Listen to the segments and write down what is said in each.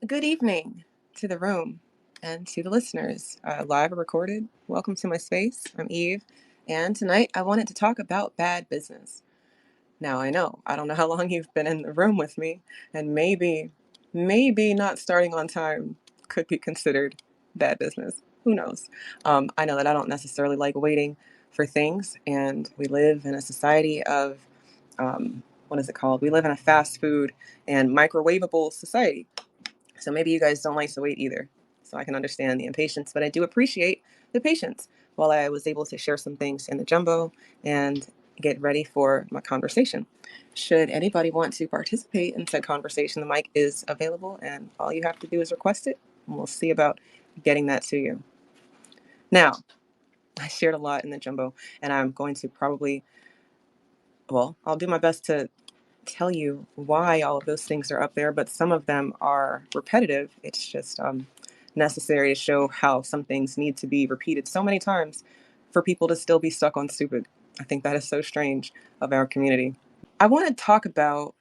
Good evening to the room and to the listeners, live or recorded. Welcome to my space. I'm Eve, and tonight I wanted to talk about bad business. Now, I don't know how long you've been in the room with me, and maybe not starting on time could be considered bad business. Who knows? I know that I don't necessarily like waiting for things, and we live in a society of, what is it called? We live in a fast food and microwavable society. So maybe you guys don't like to wait either. So I can understand the impatience, but I do appreciate the patience while I was able to share some things in the jumbo and get ready for my conversation. Should anybody want to participate in said conversation, the mic is available and all you have to do is request it, and we'll see about getting that to you. Now, I shared a lot in the jumbo, and I'm going to I'll do my best to tell you why all of those things are up there, but some of them are repetitive. It's just necessary to show how some things need to be repeated so many times for people to still be stuck on stupid. I think that is so strange of our community. I want to talk about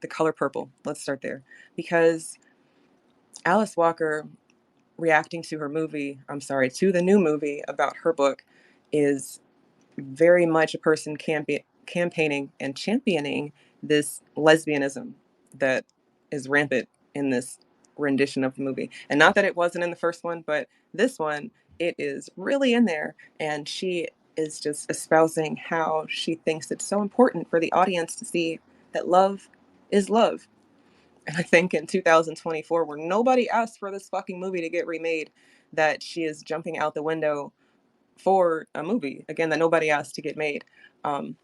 the color purple. Let's start there. Because Alice Walker reacting to to the new movie about her book is very much a person campaigning and championing this lesbianism that is rampant in this rendition of the movie. And not that it wasn't in the first one, but this one, it is really in there. And she is just espousing how she thinks it's so important for the audience to see that love is love. And I think in 2024, where nobody asked for this fucking movie to get remade, that she is jumping out the window for a movie, again, that nobody asked to get made. Um,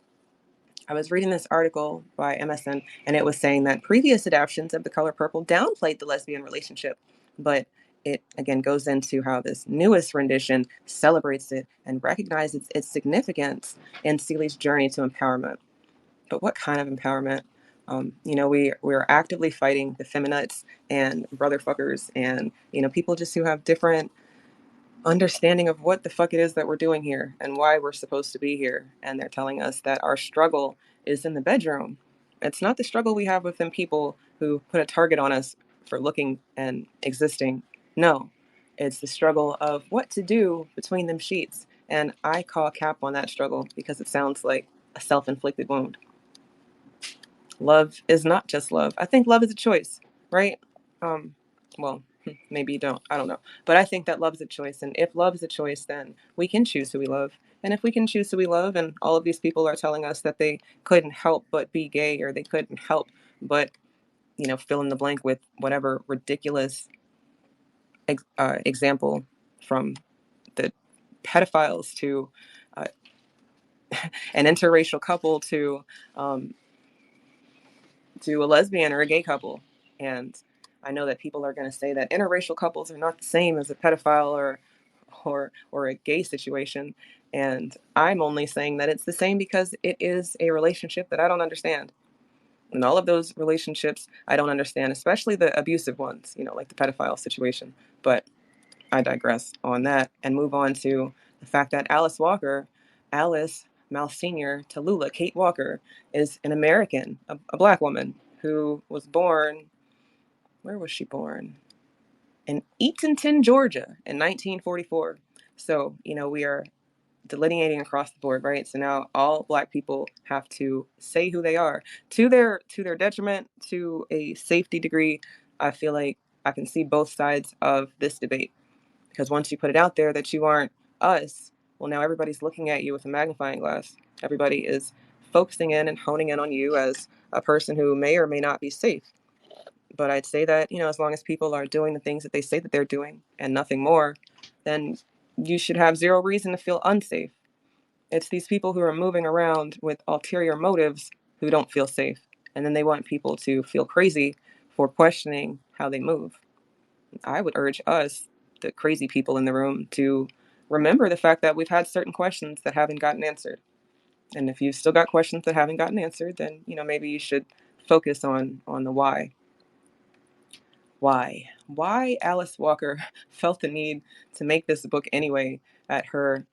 I was reading this article by MSN, and it was saying that previous adaptations of The Color Purple downplayed the lesbian relationship, but it again goes into how this newest rendition celebrates it and recognizes its significance in Celie's journey to empowerment. But what kind of empowerment? We're actively fighting the feminists and brotherfuckers and people just who have different understanding of what the fuck it is that we're doing here and why we're supposed to be here. And they're telling us that our struggle is in the bedroom. It's not the struggle we have with them people who put a target on us for looking and existing. No, it's the struggle of what to do between them sheets. And I call cap on that struggle because it sounds like a self-inflicted wound. Love is not just love. I think love is a choice, right? Well, maybe you don't. I don't know. But I think that love is a choice. And if love is a choice, then we can choose who we love. And if we can choose who we love, and all of these people are telling us that they couldn't help but be gay, or they couldn't help but, fill in the blank with whatever ridiculous example, from the pedophiles to uh, an interracial couple um, to a lesbian or a gay couple. And I know that people are going to say that interracial couples are not the same as a pedophile or a gay situation. And I'm only saying that it's the same because it is a relationship that I don't understand. And all of those relationships I don't understand, especially the abusive ones, like the pedophile situation. But I digress on that and move on to the fact that Alice Mouse Sr. Tallulah, Kate Walker, is an American, a black woman who was born, where was she born? In Eatonton, Georgia in 1944. So, we are delineating across the board, right? So now all black people have to say who they are to their detriment, to a safety degree. I feel like I can see both sides of this debate. Because once you put it out there that you aren't us, well, now everybody's looking at you with a magnifying glass. Everybody is focusing in and honing in on you as a person who may or may not be safe. But I'd say that, as long as people are doing the things that they say that they're doing and nothing more, then you should have zero reason to feel unsafe. It's these people who are moving around with ulterior motives who don't feel safe. And then they want people to feel crazy for questioning how they move. I would urge us, the crazy people in the room, to remember the fact that we've had certain questions that haven't gotten answered. And if you've still got questions that haven't gotten answered, then maybe you should focus on the why. Why Alice Walker felt the need to make this book anyway at her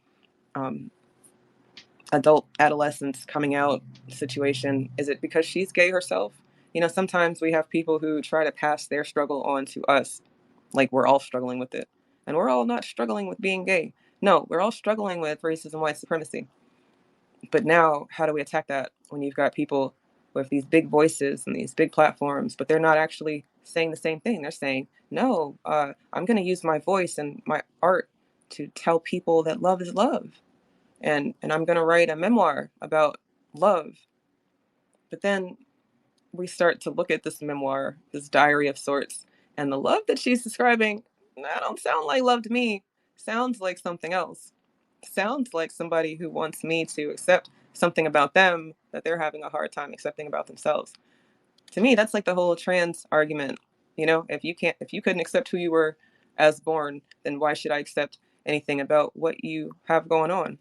um, adult adolescence coming out situation. Is it because she's gay herself? Sometimes we have people who try to pass their struggle on to us, like we're all struggling with it. And we're all not struggling with being gay. No, we're all struggling with racism, white supremacy. But now, how do we attack that when you've got people with these big voices and these big platforms, but they're not actually saying the same thing? They're saying, no, I'm going to use my voice and my art to tell people that love is love. And I'm going to write a memoir about love. But then we start to look at this memoir, this diary of sorts, and the love that she's describing, that don't sound like love to me. Sounds like something else. Sounds like somebody who wants me to accept something about them that they're having a hard time accepting about themselves. To me, that's like the whole trans argument. If you couldn't accept who you were as born, then why should I accept anything about what you have going on?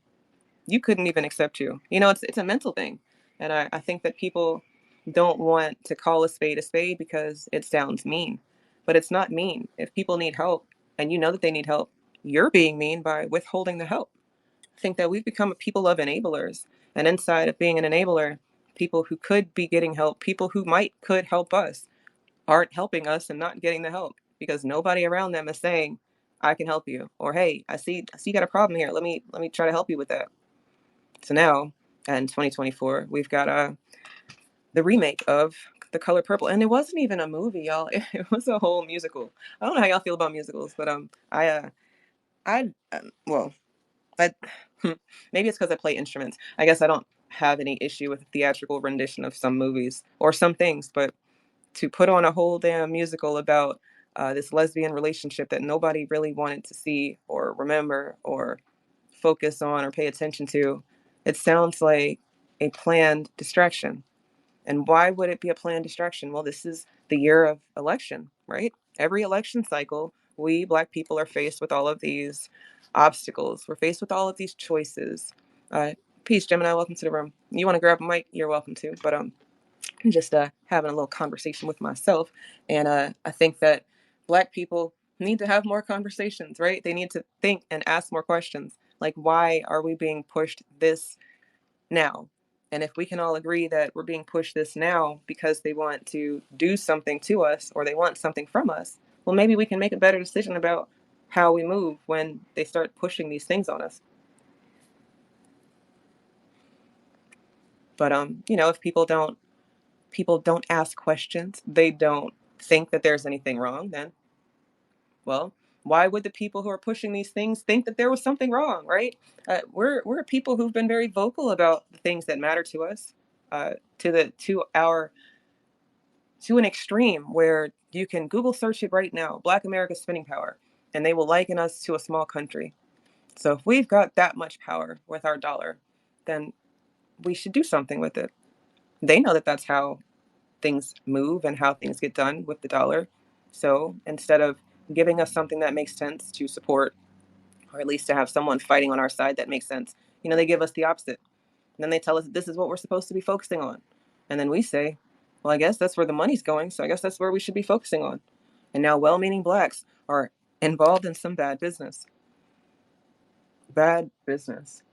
You couldn't even accept you. It's a mental thing. And I think that people don't want to call a spade because it sounds mean. But it's not mean. If people need help and you know that they need help, you're being mean by withholding the help. I think that we've become a people of enablers. And inside of being an enabler, people who could be getting help, people who could help us, aren't helping us and not getting the help because nobody around them is saying, I can help you. Or, hey, I see you got a problem here. Let me try to help you with that. So now, in 2024, we've got the remake of The Color Purple, and it wasn't even a movie, y'all. It was a whole musical. I don't know how y'all feel about musicals, but well, I maybe it's because I play instruments. I guess I don't have any issue with the theatrical rendition of some movies or some things, but to put on a whole damn musical about this lesbian relationship that nobody really wanted to see or remember or focus on or pay attention to, it sounds like a planned distraction. And why would it be a planned distraction? Well, this is the year of election, right? Every election cycle, we Black people are faced with all of these obstacles. We're faced with all of these choices. Peace, Gemini. Welcome to the room. You want to grab a mic? You're welcome to. But I'm just having a little conversation with myself. And I think that Black people need to have more conversations, right? They need to think and ask more questions. Like, why are we being pushed this now? And if we can all agree that we're being pushed this now because they want to do something to us or they want something from us, well, maybe we can make a better decision about how we move when they start pushing these things on us. But if people don't ask questions, they don't think that there's anything wrong, then, well, why would the people who are pushing these things think that there was something wrong, right? We're people who've been very vocal about the things that matter to us, to an extreme where you can Google search it right now, Black America's spending power, and they will liken us to a small country. So if we've got that much power with our dollar, then we should do something with it. They know that that's how things move and how things get done with the dollar. So instead of giving us something that makes sense to support, or at least to have someone fighting on our side that makes sense, they give us the opposite. And then they tell us this is what we're supposed to be focusing on. And then we say, well, I guess that's where the money's going. So I guess that's where we should be focusing on. And now well meaning Blacks are involved in some bad business. Bad business.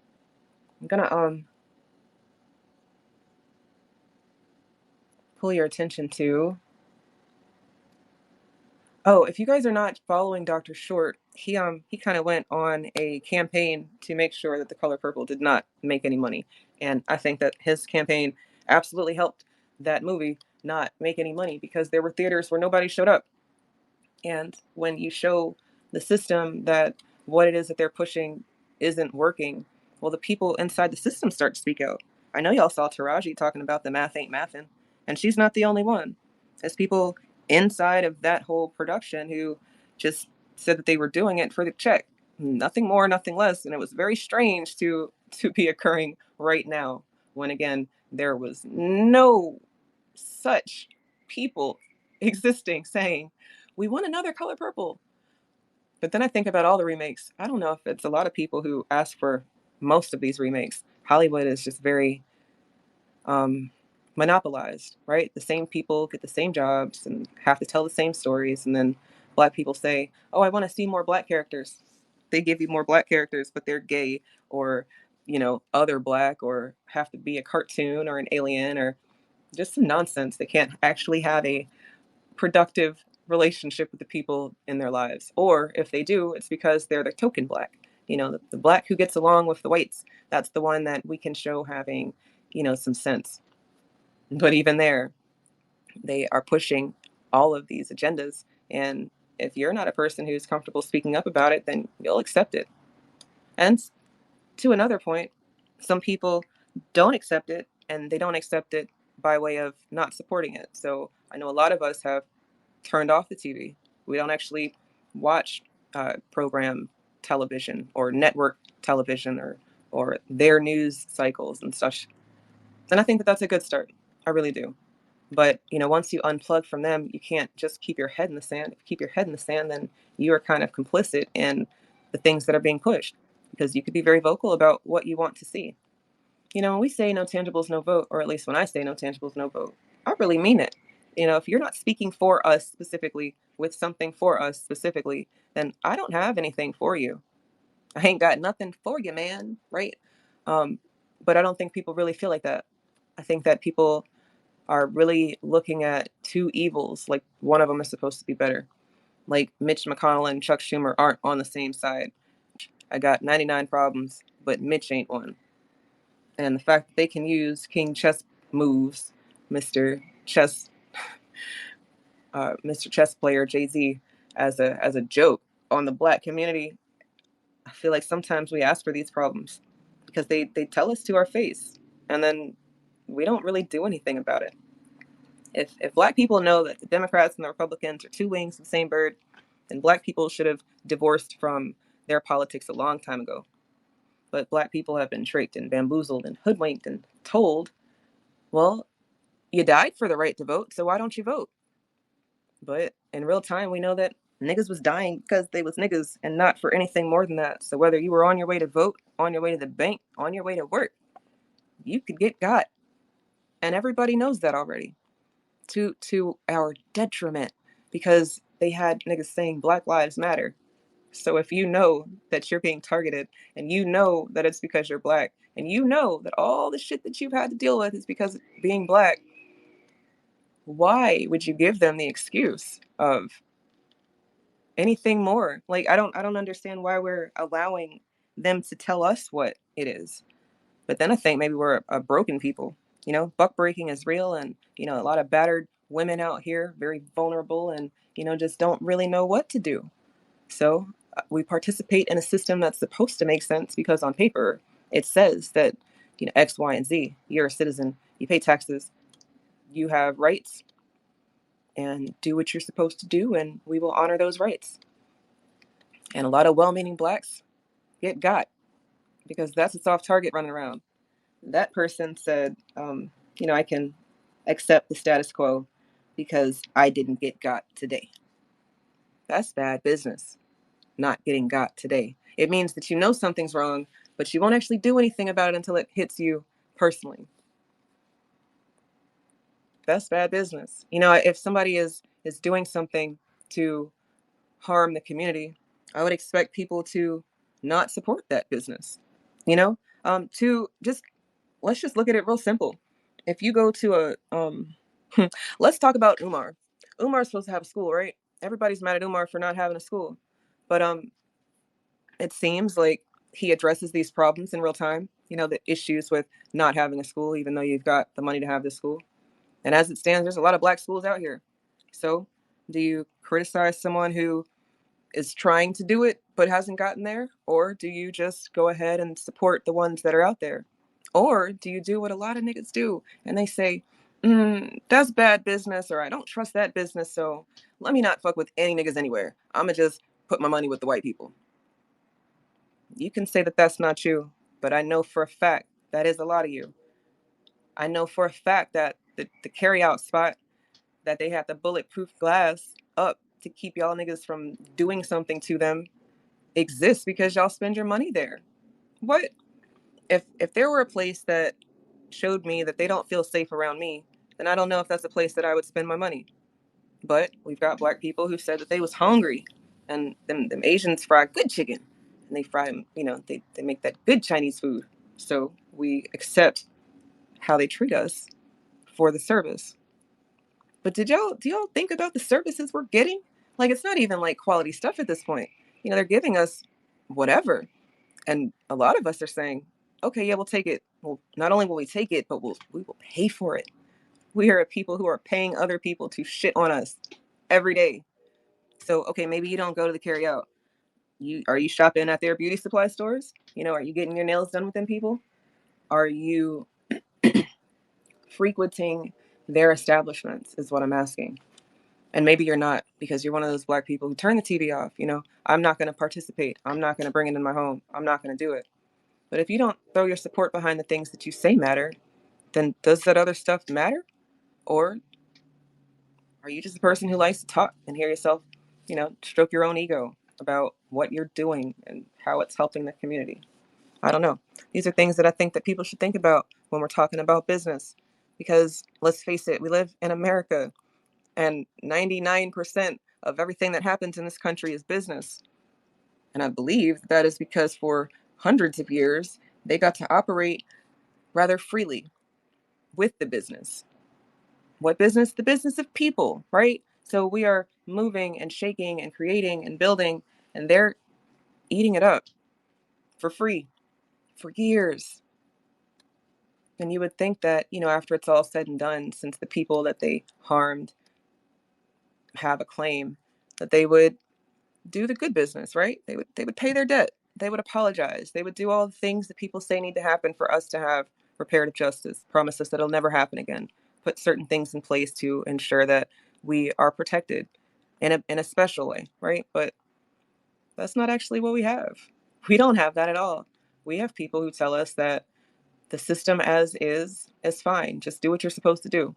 I'm going to pull your attention to. Oh, if you guys are not following Dr. Short, he kind of went on a campaign to make sure that The Color Purple did not make any money. And I think that his campaign absolutely helped that movie not make any money because there were theaters where nobody showed up. And when you show the system that what it is that they're pushing isn't working, well, the people inside the system start to speak out. I know y'all saw Taraji talking about the math ain't mathin', and she's not the only one. There's people inside of that whole production who just said that they were doing it for the check. Nothing more, nothing less. And it was very strange to be occurring right now when, again, there was no such people existing saying, we want another Color Purple. But then I think about all the remakes. I don't know if it's a lot of people who ask for most of these remakes. Hollywood is just very monopolized, right? The same people get the same jobs and have to tell the same stories. And then Black people say, oh, I want to see more Black characters. They give you more Black characters, but they're gay or, other Black or have to be a cartoon or an alien or Just some nonsense. They can't actually have a productive relationship with the people in their lives. Or if they do, it's because they're the token black. The black who gets along with the whites, that's the one that we can show having, some sense. But even there, they are pushing all of these agendas. And if you're not a person who's comfortable speaking up about it, then you'll accept it. And to another point, some people don't accept it, and they don't accept it by way of not supporting it. So I know a lot of us have turned off the TV. We don't actually watch program television or network television or their news cycles and such. And I think that that's a good start. I really do. But once you unplug from them, you can't just keep your head in the sand. If you keep your head in the sand, then you are kind of complicit in the things that are being pushed, because you could be very vocal about what you want to see. When we say no tangibles, no vote, or at least when I say no tangibles, no vote, I really mean it. If you're not speaking for us specifically with something for us specifically, then I don't have anything for you. I ain't got nothing for you, man. Right? Um, but I don't think people really feel like that. I think that people are really looking at two evils, like one of them is supposed to be better. Like Mitch McConnell and Chuck Schumer aren't on the same side. I got 99 problems, but Mitch ain't one. And the fact that they can use King Chess moves, Mr. Chess, Mr. Chess player Jay-Z, as a joke on the black community, I feel like sometimes we ask for these problems because they tell us to our face, and then we don't really do anything about it. If black people know that the Democrats and the Republicans are two wings of the same bird, then black people should have divorced from their politics a long time ago. But black people have been tricked and bamboozled and hoodwinked and told, well, you died for the right to vote, so why don't you vote? But in real time, we know that niggas was dying because they was niggas and not for anything more than that. So whether you were on your way to vote, on your way to the bank, on your way to work, you could get got. And everybody knows that already. To our detriment, because they had niggas saying Black Lives Matter. So if you know that you're being targeted, and you know that it's because you're black, and you know that all the shit that you've had to deal with is because of being black, why would you give them the excuse of anything more? Like I don't understand why we're allowing them to tell us what it is. But then I think maybe we're a broken people. Buck breaking is real, and a lot of battered women out here, very vulnerable, and just don't really know what to do. So we participate in a system that's supposed to make sense because on paper it says that X, Y, and Z. You're a citizen. You pay taxes. You have rights, and do what you're supposed to do, and we will honor those rights. And a lot of well-meaning blacks get got because that's a soft target running around. That person said, I can accept the status quo because I didn't get got today. That's bad business, not getting got today. It means that you know something's wrong, but you won't actually do anything about it until it hits you personally. That's bad business. If somebody is doing something to harm the community, I would expect people to not support that business. To just let's just look at it real simple. If you go to let's talk about Umar. Umar's supposed to have a school, right? Everybody's mad at Umar for not having a school, but it seems like he addresses these problems in real time. The issues with not having a school, even though you've got the money to have this school. And as it stands, there's a lot of black schools out here. So, do you criticize someone who is trying to do it but hasn't gotten there? Or do you just go ahead and support the ones that are out there? Or do you do what a lot of niggas do and they say, that's bad business, or I don't trust that business, so let me not fuck with any niggas anywhere. I'm gonna just put my money with the white people. You can say that that's not you, but I know for a fact that is a lot of you. I know for a fact that the carry-out spot that they have the bulletproof glass up to keep y'all niggas from doing something to them exists because y'all spend your money there. What if there were a place that showed me that they don't feel safe around me, then I don't know if that's a place that I would spend my money. But we've got black people who said that they was hungry, and them Asians fry good chicken, and they fry them, they make that good Chinese food. So we accept how they treat us for the service. But do y'all think about the services we're getting? Like, it's not even like quality stuff at this point. They're giving us whatever. And a lot of us are saying, okay, yeah, we'll take it. Well, not only will we take it, but we will pay for it. We are people who are paying other people to shit on us every day. So, okay, maybe you don't go to the carry out. Are you shopping at their beauty supply stores? Are you getting your nails done with them people? Are you frequenting their establishments is what I'm asking. And maybe you're not, because you're one of those Black people who turn the TV off. I'm not going to participate. I'm not going to bring it in my home. I'm not going to do it. But if you don't throw your support behind the things that you say matter, then does that other stuff matter? Or are you just a person who likes to talk and hear yourself, stroke your own ego about what you're doing and how it's helping the community? I don't know. These are things that I think that people should think about when we're talking about business. Because let's face it, we live in America, and 99% of everything that happens in this country is business. And I believe that is because for hundreds of years, they got to operate rather freely with the business. What business? The business of people, right? So we are moving and shaking and creating and building, and they're eating it up for free for years. And you would think that, after it's all said and done, since the people that they harmed have a claim, that they would do the good business, right? They would pay their debt. They would apologize. They would do all the things that people say need to happen for us to have reparative justice, promise us that it'll never happen again, put certain things in place to ensure that we are protected in a special way, right? But that's not actually what we have. We don't have that at all. We have people who tell us that the system as is fine. Just do what you're supposed to do.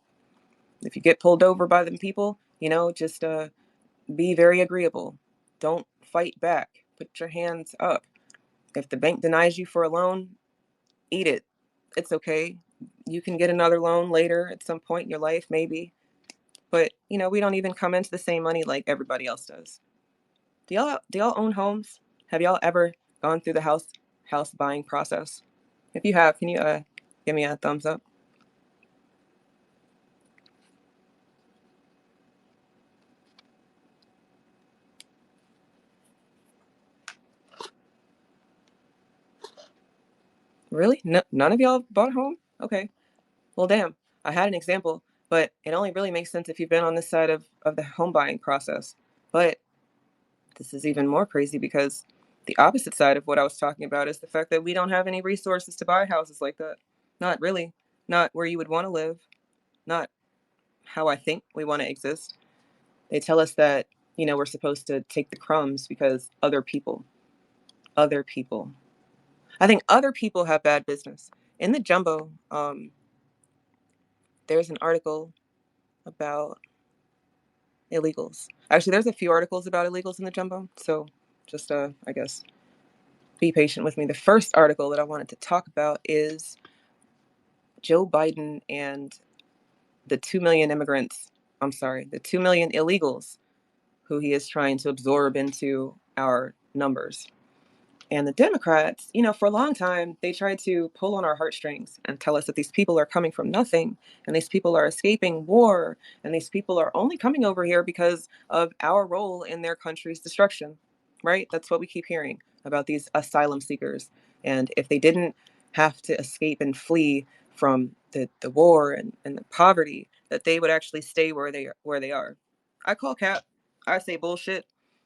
If you get pulled over by them people, just be very agreeable. Don't fight back. Put your hands up. If the bank denies you for a loan, eat it. It's okay. You can get another loan later at some point in your life, maybe. But, we don't even come into the same money like everybody else does. Do y'all own homes? Have y'all ever gone through the house buying process? If you have, can you give me a thumbs up? Really? No, none of y'all bought a home? Okay. Well, damn. I had an example, but it only really makes sense if you've been on this side of the home buying process. But this is even more crazy because the opposite side of what I was talking about is the fact that we don't have any resources to buy houses like that. Not really. Not where you would want to live. Not how I think we want to exist. They tell us that, we're supposed to take the crumbs because other people. I think other people have bad business. In the Jumbo, there's an article about illegals. Actually, there's a few articles about illegals in the Jumbo. So just, I guess, be patient with me. The first article that I wanted to talk about is Joe Biden and the 2 million immigrants. I'm sorry, the 2 million illegals who he is trying to absorb into our numbers. And the Democrats, for a long time, they tried to pull on our heartstrings and tell us that these people are coming from nothing, and these people are escaping war, and these people are only coming over here because of our role in their country's destruction, right? That's what we keep hearing about these asylum seekers. And if they didn't have to escape and flee from the war and the poverty, that they would actually stay where they are. I call cap. I say bullshit.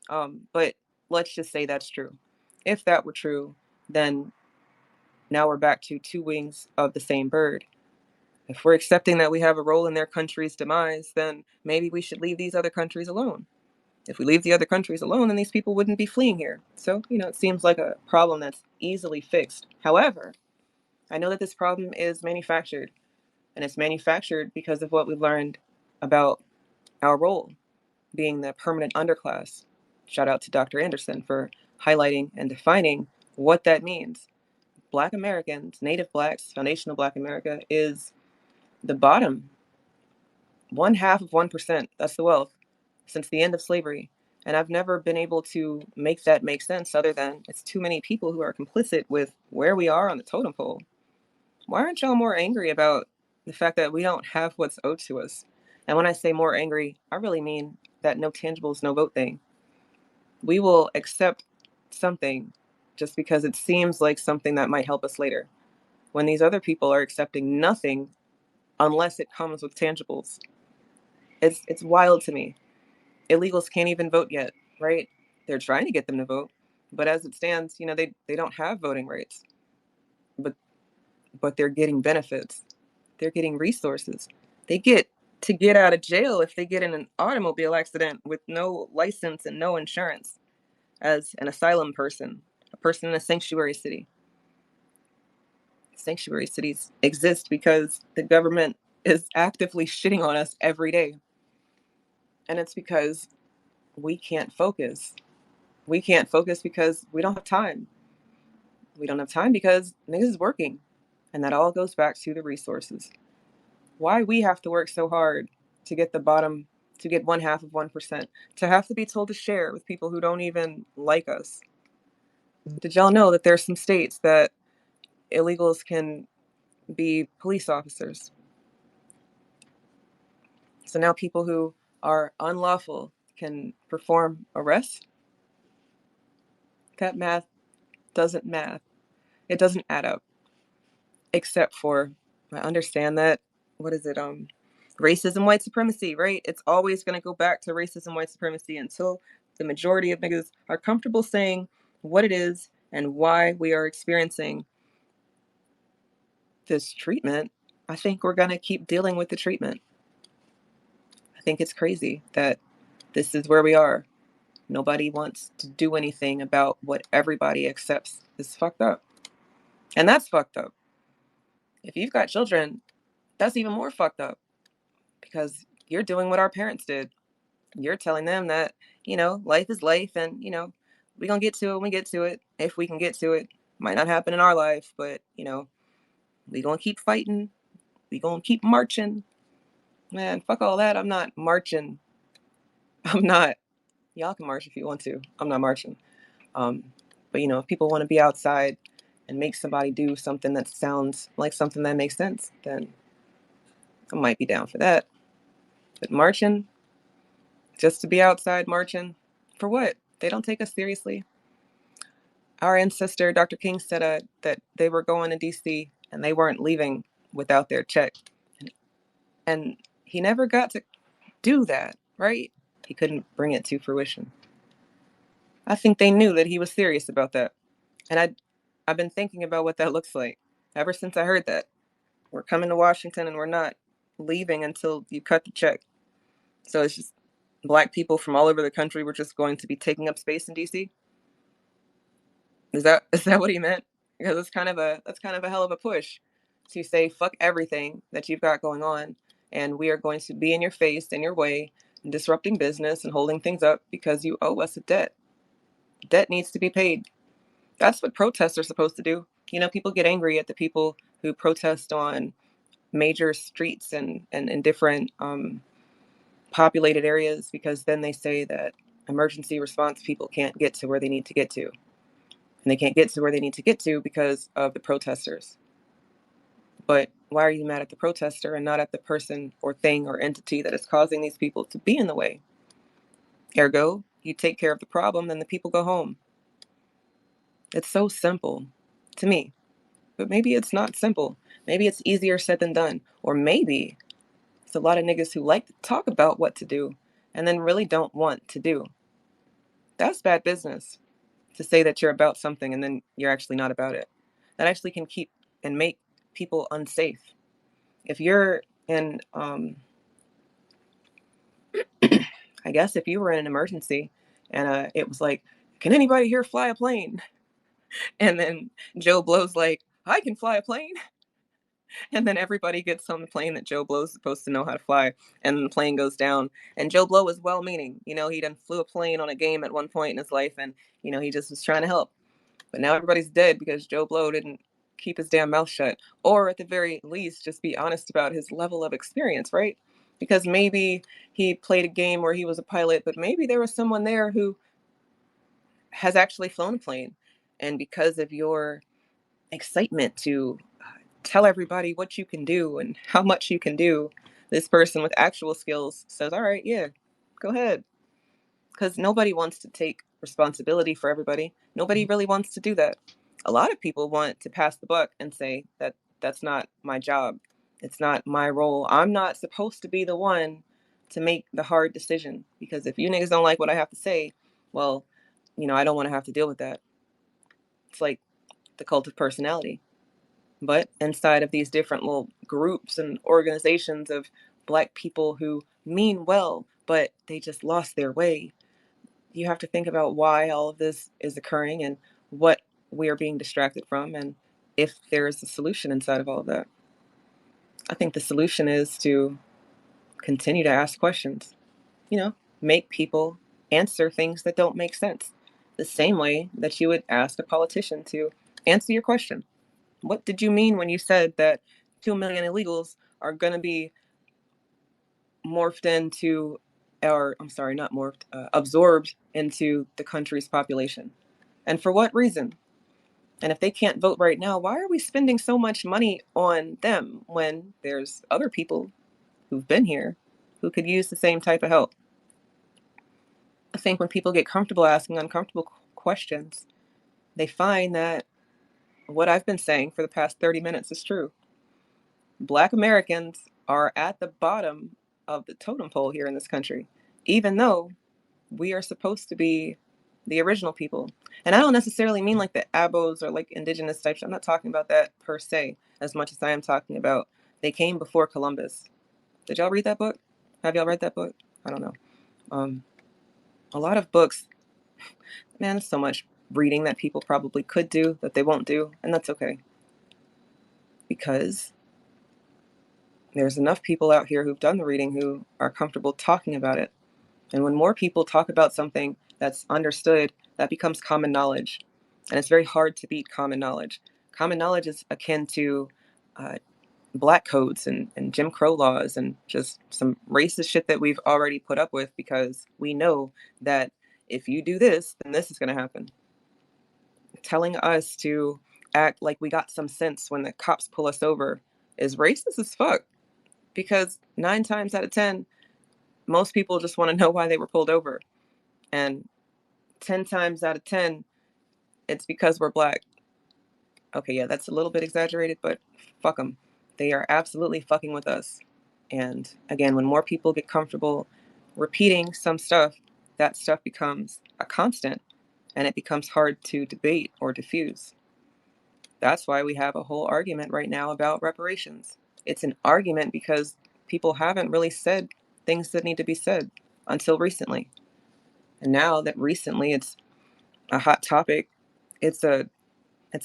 But let's just say that's true. If that were true, then now we're back to two wings of the same bird. If we're accepting that we have a role in their country's demise, then maybe we should leave these other countries alone. If we leave the other countries alone, then these people wouldn't be fleeing here. So, it seems like a problem that's easily fixed. However, I know that this problem is manufactured, and it's manufactured because of what we've learned about our role being the permanent underclass. Shout out to Dr. Anderson for highlighting and defining what that means. Black Americans, Native Blacks, foundational Black America is the bottom, 1/2 of 1%. That's the wealth since the end of slavery. And I've never been able to make that make sense other than it's too many people who are complicit with where we are on the totem pole. Why aren't y'all more angry about The fact that we don't have what's owed to us. And when I say more angry, I really mean that no tangibles, no vote thing. We will accept something just because it seems like something that might help us later, when these other people are accepting nothing unless it comes with tangibles. It's wild to me. Illegals can't even vote yet, right? They're trying to get them to vote, but as it stands, they don't have voting rights. But they're getting benefits. They're getting resources. They get to get out of jail if they get in an automobile accident with no license and no insurance as an asylum person, a person in a sanctuary city. Sanctuary cities exist because the government is actively shitting on us every day. And it's because we can't focus. We can't focus because we don't have time. We don't have time because niggas is working. And that all goes back to the resources. Why we have to work so hard to get the bottom, to get 1/2 of 1%, to have to be told to share with people who don't even like us. Did y'all know that there's some states that illegals can be police officers? So now people who are unlawful can perform arrests? That math doesn't math. It doesn't add up. Except for, I understand that, what is it, racism, white supremacy, right? It's always going to go back to racism, white supremacy until the majority of niggas are comfortable saying what it is and why we are experiencing this treatment. I think we're going to keep dealing with the treatment. I think it's crazy that this is where we are. Nobody wants to do anything about what everybody accepts is fucked up. And that's fucked up. If you've got children, that's even more fucked up because you're doing what our parents did. You're telling them that, life is life and, we're going to get to it when we get to it. If we can get to it, might not happen in our life, but, we going to keep fighting. We going to keep marching. Man, fuck all that. I'm not marching. I'm not. Y'all can march if you want to. I'm not marching. But, if people want to be outside and make somebody do something that sounds like something that makes sense, then I might be down for that. But marching, just to be outside marching, for what? They don't take us seriously. Our ancestor, Dr. King, said that they were going to D.C. and they weren't leaving without their check. And he never got to do that, right? He couldn't bring it to fruition. I think they knew that he was serious about that. And I've been thinking about what that looks like ever since I heard that. We're coming to Washington and we're not leaving until you cut the check. So it's just black people from all over the country were just going to be taking up space in D.C. Is that what he meant? Because that's kind of a hell of a push to say fuck everything that you've got going on, and we are going to be in your face, in your way, and disrupting business and holding things up because you owe us a debt. Debt needs to be paid. That's what protests are supposed to do. People get angry at the people who protest on major streets and in different populated areas because then they say that emergency response people can't get to where they need to get to. And they can't get to where they need to get to because of the protesters. But why are you mad at the protester and not at the person or thing or entity that is causing these people to be in the way? Ergo, you take care of the problem, then the people go home. It's so simple to me. But maybe it's not simple. Maybe it's easier said than done. Or maybe it's a lot of niggas who like to talk about what to do and then really don't want to do. That's bad business, to say that you're about something and then you're actually not about it. That actually can keep and make people unsafe. If you're in, I guess if you were in an emergency and it was like, can anybody here fly a plane? And then Joe Blow's like, I can fly a plane. And then everybody gets on the plane that Joe Blow's supposed to know how to fly. And the plane goes down. And Joe Blow is well-meaning. He done flew a plane on a game at one point in his life. And, he just was trying to help. But now everybody's dead because Joe Blow didn't keep his damn mouth shut. Or at the very least, just be honest about his level of experience, right? Because maybe he played a game where he was a pilot, but maybe there was someone there who has actually flown a plane. And because of your excitement to tell everybody what you can do and how much you can do, this person with actual skills says, all right, yeah, go ahead. Because nobody wants to take responsibility for everybody. Nobody really wants to do that. A lot of people want to pass the buck and say that that's not my job. It's not my role. I'm not supposed to be the one to make the hard decision, because if you niggas don't like what I have to say, well, I don't want to have to deal with that. It's like the cult of personality. But inside of these different little groups and organizations of Black people who mean well, but they just lost their way, you have to think about why all of this is occurring and what we are being distracted from, and if there is a solution inside of all of that. I think the solution is to continue to ask questions, make people answer things that don't make sense, the same way that you would ask a politician to answer your question. What did you mean when you said that 2 million illegals are going to be morphed into, or I'm sorry, not morphed, absorbed into the country's population? And for what reason? And if they can't vote right now, why are we spending so much money on them when there's other people who've been here who could use the same type of help? I think when people get comfortable asking uncomfortable questions, they find that what I've been saying for the past 30 minutes is true. Black Americans are at the bottom of the totem pole here in this country, even though we are supposed to be the original people. And I don't necessarily mean like the abos or like indigenous types. I'm not talking about that per se, as much as I am talking about they came before Columbus. Did y'all read that book? Have y'all read that book? I don't know. A lot of books, man, there's so much reading that people probably could do that they won't do, and that's okay. Because there's enough people out here who've done the reading who are comfortable talking about it. And when more people talk about something that's understood, that becomes common knowledge. And it's very hard to beat common knowledge. Common knowledge is akin to black codes and Jim Crow laws and just some racist shit that we've already put up with because we know that if you do this, then this is going to happen. Telling us to act like we got some sense when the cops pull us over is racist as fuck, because 9 times out of 10, most people just want to know why they were pulled over. And 10 times out of 10, it's because we're Black. Okay, yeah, that's a little bit exaggerated, but fuck them. They are absolutely fucking with us. And again, when more people get comfortable repeating some stuff, that stuff becomes a constant and it becomes hard to debate or diffuse. That's why we have a whole argument right now about reparations. It's an argument because people haven't really said things that need to be said until recently. And now that recently it's a hot topic, it's a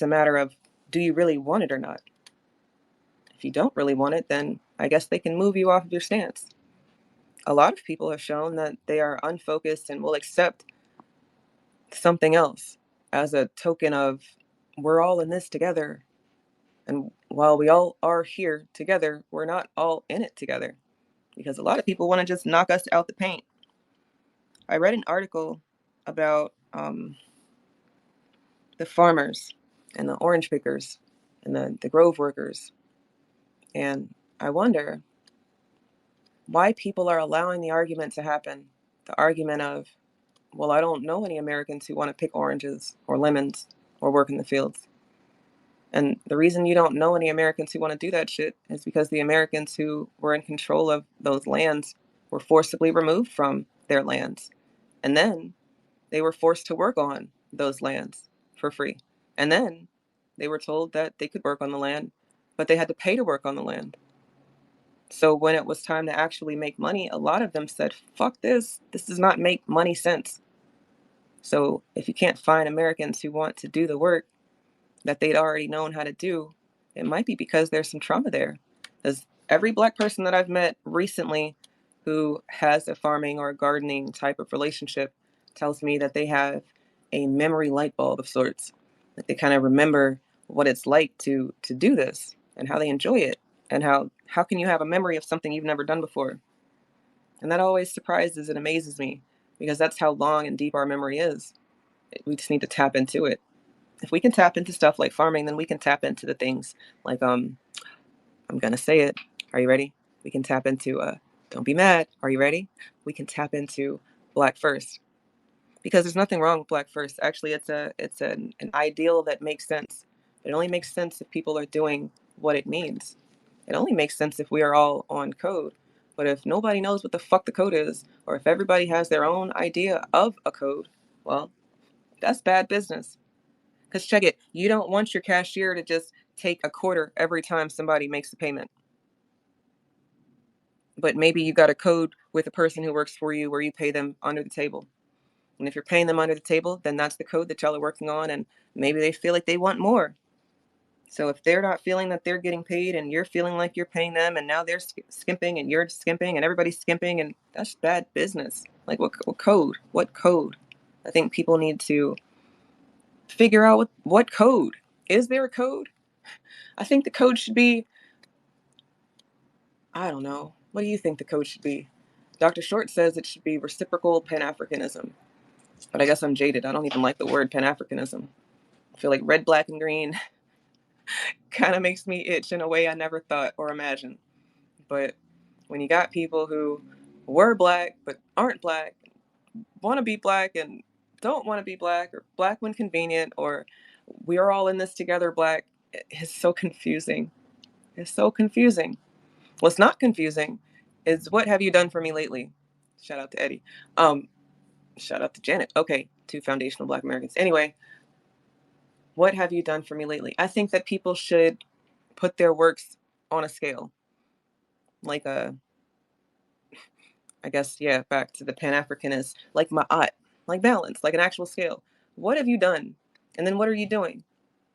matter of, do you really want it or not? If you don't really want it, then I guess they can move you off of your stance. A lot of people have shown that they are unfocused and will accept something else as a token of, we're all in this together. And while we all are here together, we're not all in it together, because a lot of people want to just knock us out the paint. I read an article about the farmers and the orange pickers and the grove workers. And I wonder why people are allowing the argument to happen. The argument of, well, I don't know any Americans who want to pick oranges or lemons or work in the fields. And the reason you don't know any Americans who want to do that shit is because the Americans who were in control of those lands were forcibly removed from their lands. And then they were forced to work on those lands for free. And then they were told that they could work on the land, but they had to pay to work on the land. So when it was time to actually make money, a lot of them said, fuck this. This does not make money sense. So if you can't find Americans who want to do the work that they'd already known how to do, it might be because there's some trauma there. Because every Black person that I've met recently who has a farming or gardening type of relationship tells me that they have a memory light bulb of sorts. That they kind of remember what it's like to do this and how they enjoy it, and how can you have a memory of something you've never done before? And that always surprises and amazes me, because that's how long and deep our memory is. We just need to tap into it. If we can tap into stuff like farming, then we can tap into the things like, I'm going to say it. Are you ready? We can tap into, don't be mad. Are you ready? We can tap into Black First, because there's nothing wrong with Black First. Actually, it's an ideal that makes sense. It only makes sense if people are doing what it means. It only makes sense if we are all on code. But if nobody knows what the fuck the code is, or if everybody has their own idea of a code, well, that's bad business. Because check it, you don't want your cashier to just take a quarter every time somebody makes a payment. But maybe you got a code with a person who works for you where you pay them under the table. And if you're paying them under the table, then that's the code that y'all are working on, and maybe they feel like they want more. So if they're not feeling that they're getting paid and you're feeling like you're paying them, and now they're skimping and you're skimping and everybody's skimping, and that's bad business. Like what code? What code? I think people need to figure out what code. Is there a code? I think the code should be, I don't know. What do you think the code should be? Dr. Short says it should be reciprocal Pan-Africanism. But I guess I'm jaded. I don't even like the word Pan-Africanism. I feel like red, black, and green kind of makes me itch in a way I never thought or imagined. But when you got people who were black but aren't black, want to be black and don't want to be black, or black when convenient, or we are all in this together black, it's so confusing. It's so confusing. What's not confusing is, what have you done for me lately? Shout out to Eddie. Shout out to Janet. Okay, two foundational Black Americans. Anyway, what have you done for me lately? I think that people should put their works on a scale, like I guess, yeah, back to the Pan-Africanist, like ma'at, like balance, like an actual scale. What have you done? And then what are you doing?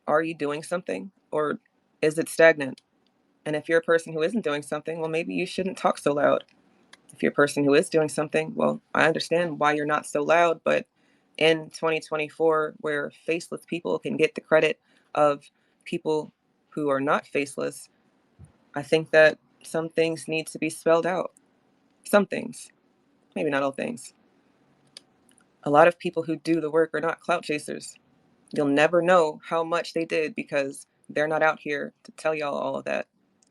Are you doing something, or is it stagnant? And if you're a person who isn't doing something, well, maybe you shouldn't talk so loud. If you're a person who is doing something, well, I understand why you're not so loud, but in 2024, where faceless people can get the credit of people who are not faceless, I think that some things need to be spelled out. Some things, maybe not all things. A lot of people who do the work are not clout chasers. You'll never know how much they did because they're not out here to tell y'all all of that.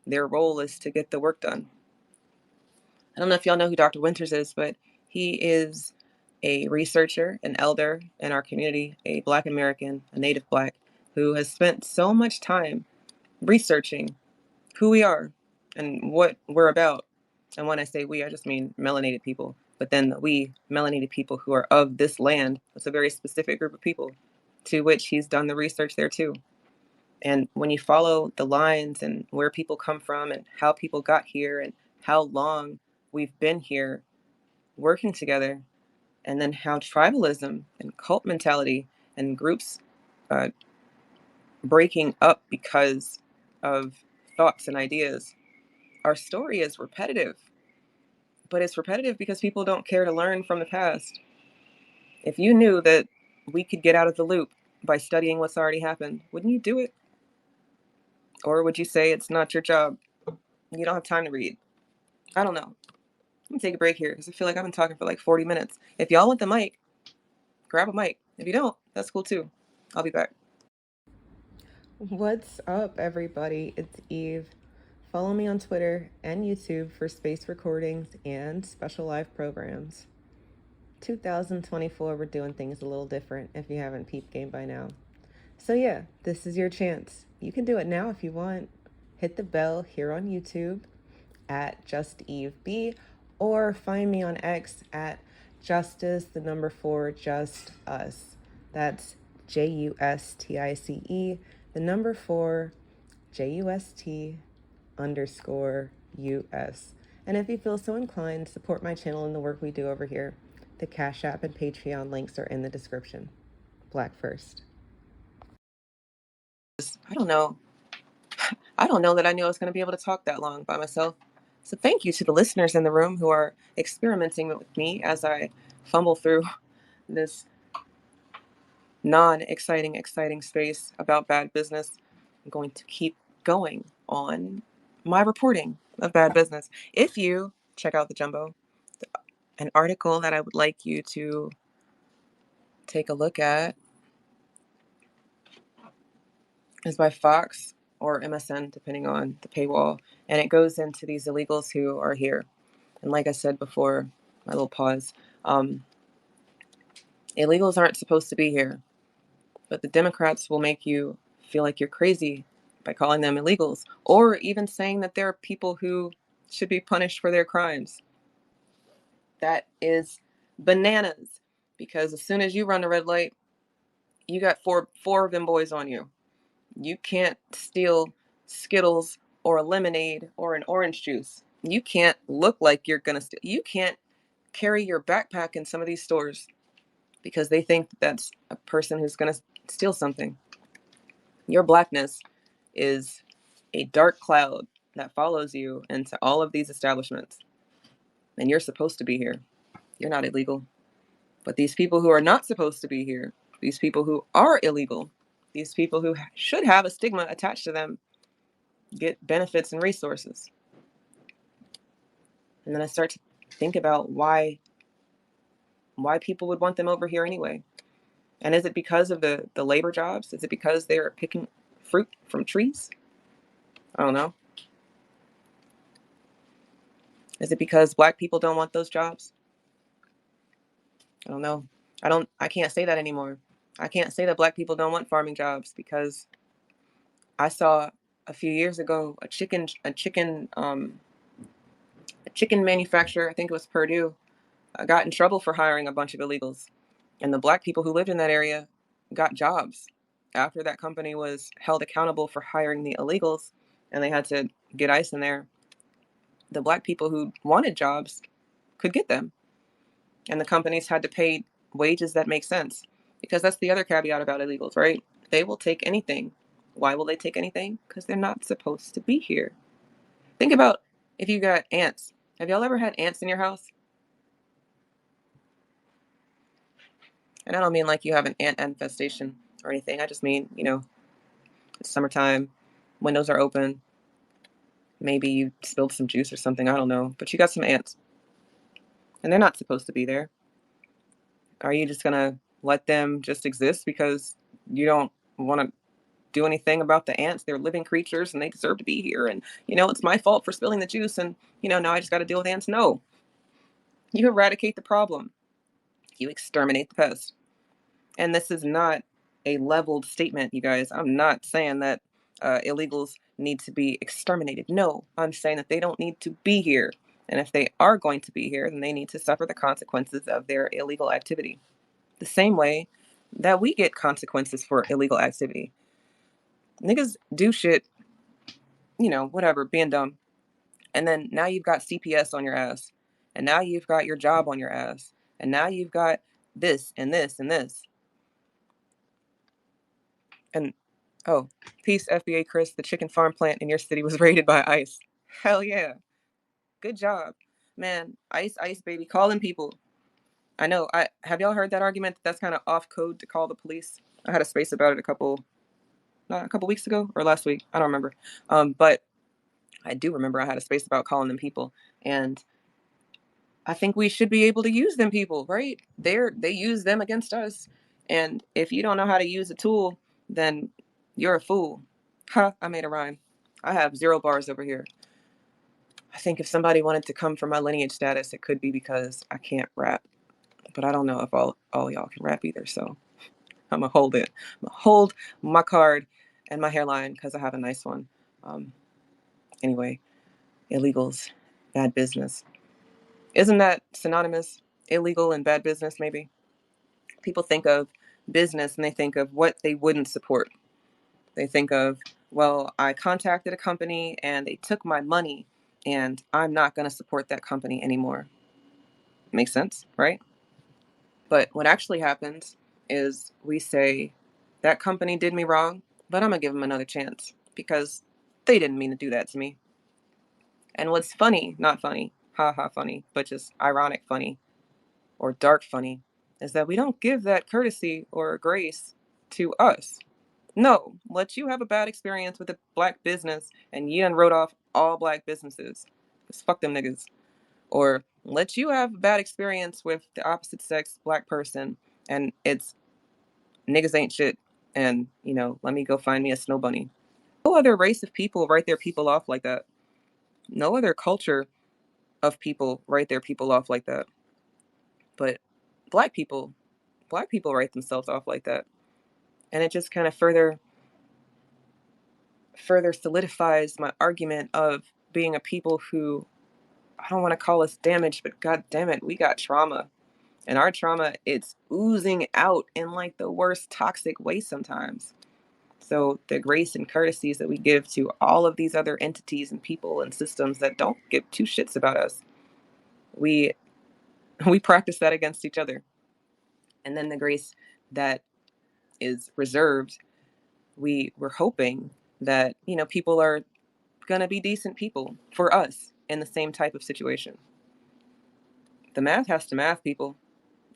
Their role is to get the work done. I don't know if y'all know who Dr. Winters is, but he is a researcher, an elder in our community, a Black American, a Native Black, who has spent so much time researching who we are and what we're about. And when I say we, I just mean melanated people. But then we, melanated people who are of this land, it's a very specific group of people to which he's done the research there too. And when you follow the lines and where people come from and how people got here and how long we've been here working together, and then how tribalism and cult mentality and groups uh, breaking up because of thoughts and ideas, our story is repetitive. But it's repetitive because people don't care to learn from the past. If you knew that we could get out of the loop by studying what's already happened, wouldn't you do it? Or would you say it's not your job? You don't have time to read. I don't know. I'm gonna take a break here because I feel like I've been talking for like 40 minutes. If y'all want the mic, grab a mic. If you don't, that's cool too. I'll be back. What's up, everybody? It's Eve. Follow me on Twitter and YouTube for space recordings and special live programs. 2024, we're doing things a little different if you haven't peeped game by now. So yeah, this is your chance. You can do it now if you want. Hit the bell here on YouTube at JustEveB, or find me on X at Justice, the number 4, Just Us. That's JUSTICE, the number 4, JUST _US. And if you feel so inclined, support my channel and the work we do over here. The Cash App and Patreon links are in the description. Black first. I don't know. I don't know that I knew I was going to be able to talk that long by myself. So thank you to the listeners in the room who are experimenting with me as I fumble through this exciting space about bad business. I'm going to keep going on my reporting of bad business. If you check out the Jumbo, an article that I would like you to take a look at is by Fox or MSN, depending on the paywall. And it goes into these illegals who are here. And like I said before, my little pause, illegals aren't supposed to be here. But the Democrats will make you feel like you're crazy by calling them illegals, or even saying that there are people who should be punished for their crimes. That is bananas, because as soon as you run a red light, you got four of them boys on you. You can't steal Skittles or a lemonade or an orange juice. You can't look like you're gonna steal. You can't carry your backpack in some of these stores because they think that's a person who's gonna steal something. Your blackness is a dark cloud that follows you into all of these establishments. And you're supposed to be here. You're not illegal. But these people who are not supposed to be here, these people who are illegal, these people who should have a stigma attached to them, get benefits and resources. And then I start to think about why people would want them over here anyway. And is it because of the labor jobs? Is it because they're picking fruit from trees? I don't know. Is it because black people don't want those jobs? I don't know. I can't say that anymore. I can't say that black people don't want farming jobs, because I saw a few years ago a chicken manufacturer, I think it was Purdue, got in trouble for hiring a bunch of illegals. And the black people who lived in that area got jobs after that company was held accountable for hiring the illegals, and they had to get ICE in there. The black people who wanted jobs could get them. And the companies had to pay wages that make sense, because that's the other caveat about illegals, right? They will take anything. Why will they take anything? Because they're not supposed to be here. Think about if you got ants. Have y'all ever had ants in your house? And I don't mean like you have an ant infestation or anything. I just mean, it's summertime, windows are open, maybe you spilled some juice or something, I don't know, but you got some ants and they're not supposed to be there. Are you just gonna let them just exist because you don't want to do anything about the ants? They're living creatures and they deserve to be here. And, it's my fault for spilling the juice. And, now I just got to deal with ants. No, you eradicate the problem. You exterminate the pest. And this is not a leveled statement, you guys. I'm not saying that illegals need to be exterminated. No, I'm saying that they don't need to be here. And if they are going to be here, then they need to suffer the consequences of their illegal activity. The same way that we get consequences for illegal activity. Niggas do shit, whatever, being dumb. And then now you've got CPS on your ass. And now you've got your job on your ass. And now you've got this and this and this. And, oh, peace, FBA Chris. The chicken farm plant in your city was raided by ICE. Hell yeah. Good job. Man, ICE, ICE, baby. Calling people. I know. Have y'all heard that argument? That's kind of off code to call the police. I had a space about it a couple weeks ago or last week. I don't remember. But I do remember I had a space about calling them people. And I think we should be able to use them people, right? They use them against us. And if you don't know how to use a tool, then you're a fool. Huh, I made a rhyme. I have 0 bars over here. I think if somebody wanted to come for my lineage status, it could be because I can't rap. But I don't know if all y'all can rap either, so I'm gonna hold it. I'm gonna hold my card and my hairline because I have a nice one. Anyway, illegals, bad business. Isn't that synonymous? Illegal and bad business, maybe? People think of business and they think of what they wouldn't support. They think of, well, I contacted a company and they took my money and I'm not going to support that company anymore. Makes sense, right? But what actually happens is we say, that company did me wrong, but I'm going to give them another chance because they didn't mean to do that to me. And what's funny, not funny, haha funny, but just ironic funny or dark funny, is that we don't give that courtesy or grace to us. No, let you have a bad experience with a black business and you done wrote off all black businesses. Just fuck them niggas. Or let you have a bad experience with the opposite sex black person and it's niggas ain't shit. and, let me go find me a snow bunny. No other race of people write their people off like that. No other culture of people write their people off like that. But black people, black people write themselves off like that. And it just kind of further solidifies my argument of being a people who, I don't want to call us damaged, but god damn it, we got trauma. And our trauma, it's oozing out in like the worst toxic way sometimes. So the grace and courtesies that we give to all of these other entities and people and systems that don't give two shits about us, we we practice that against each other. And then the grace that is reserved, we're hoping that, people are gonna be decent people for us in the same type of situation. The math has to math, people.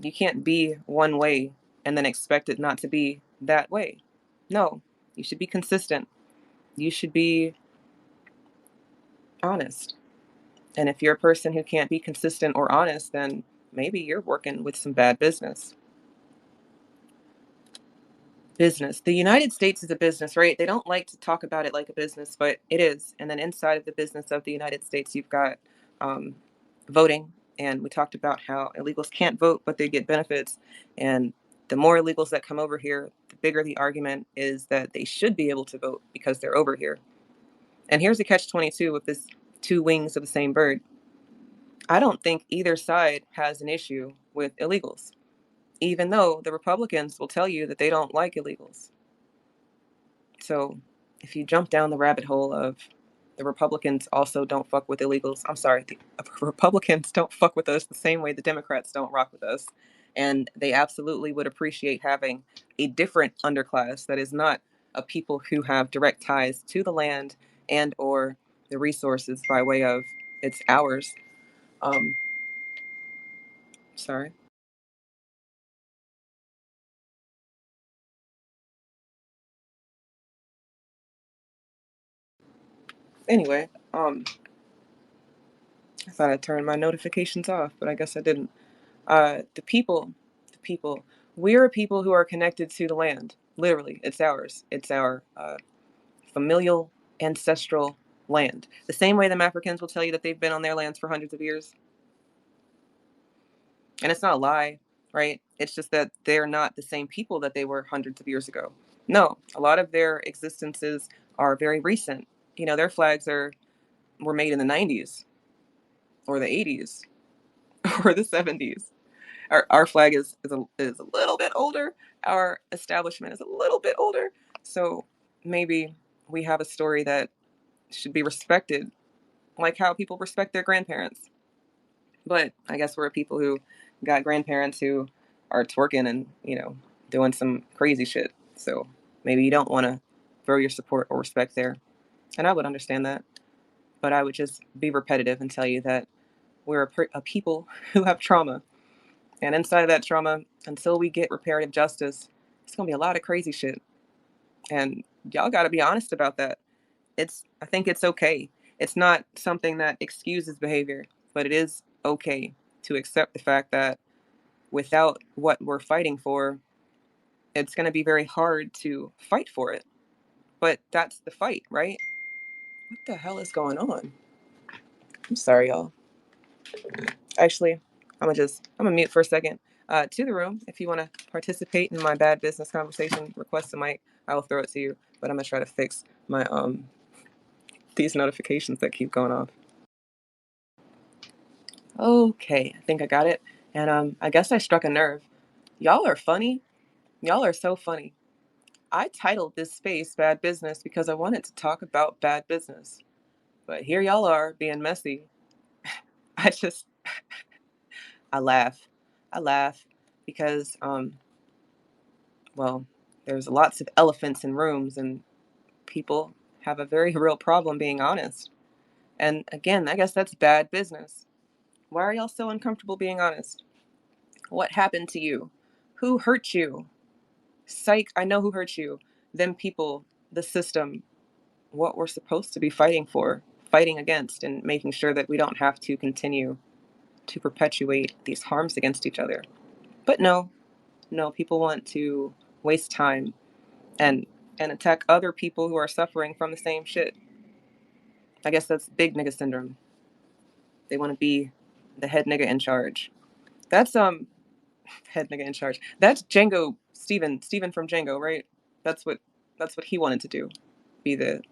You can't be one way and then expect it not to be that way. No, you should be consistent. You should be honest. And if you're a person who can't be consistent or honest, then maybe you're working with some bad business. Business. The United States is a business, right? They don't like to talk about it like a business, but it is. And then inside of the business of the United States, you've got voting. And we talked about how illegals can't vote, but they get benefits. And the more illegals that come over here, the bigger the argument is that they should be able to vote because they're over here. And here's a catch-22 with this two wings of the same bird. I don't think either side has an issue with illegals, even though the Republicans will tell you that they don't like illegals. So if you jump down the rabbit hole of the Republicans also don't fuck with illegals, I'm sorry, the Republicans don't fuck with us the same way the Democrats don't rock with us. And they absolutely would appreciate having a different underclass that is not a people who have direct ties to the land and or the resources by way of it's ours. Um, sorry. Anyway, I thought I turned my notifications off, but I guess I didn't. The people, we're a people who are connected to the land. Literally, it's ours. It's our familial, ancestral land. The same way the Africans will tell you that they've been on their lands for hundreds of years. And it's not a lie, right? It's just that they're not the same people that they were hundreds of years ago. No, a lot of their existences are very recent. Their flags were made in the 90s or the 80s or the 70s. Our flag is a little bit older. Our establishment is a little bit older. So maybe we have a story that should be respected, like how people respect their grandparents. But I guess we're people who got grandparents who are twerking and, doing some crazy shit. So maybe you don't want to throw your support or respect there. And I would understand that. But I would just be repetitive and tell you that we're a people who have trauma. And inside of that trauma, until we get reparative justice, it's going to be a lot of crazy shit. And y'all got to be honest about that. I think it's okay. It's not something that excuses behavior, but it is okay to accept the fact that without what we're fighting for, it's going to be very hard to fight for it. But that's the fight, right? What the hell is going on? I'm sorry, y'all. Actually, I'm gonna mute for a second. To the room, if you want to participate in my bad business conversation, request a mic. I will throw it to you. But I'm gonna try to fix my these notifications that keep going off. Okay, I think I got it. And I guess I struck a nerve. Y'all are funny. Y'all are so funny. I titled this space Bad Business because I wanted to talk about bad business. But here y'all are being messy. I just I laugh. I laugh because well, there's lots of elephants in rooms and people have a very real problem being honest. And again, I guess that's bad business. Why are y'all so uncomfortable being honest? What happened to you? Who hurt you? Psych, I know who hurt you. Them people, the system, what we're supposed to be fighting for, fighting against, and making sure that we don't have to continue to perpetuate these harms against each other. But no, people want to waste time and attack other people who are suffering from the same shit. I guess that's big nigga syndrome. They want to be the head nigga in charge. That's head nigga in charge. That's Django Steven from Django, right? That's what he wanted to do. Be the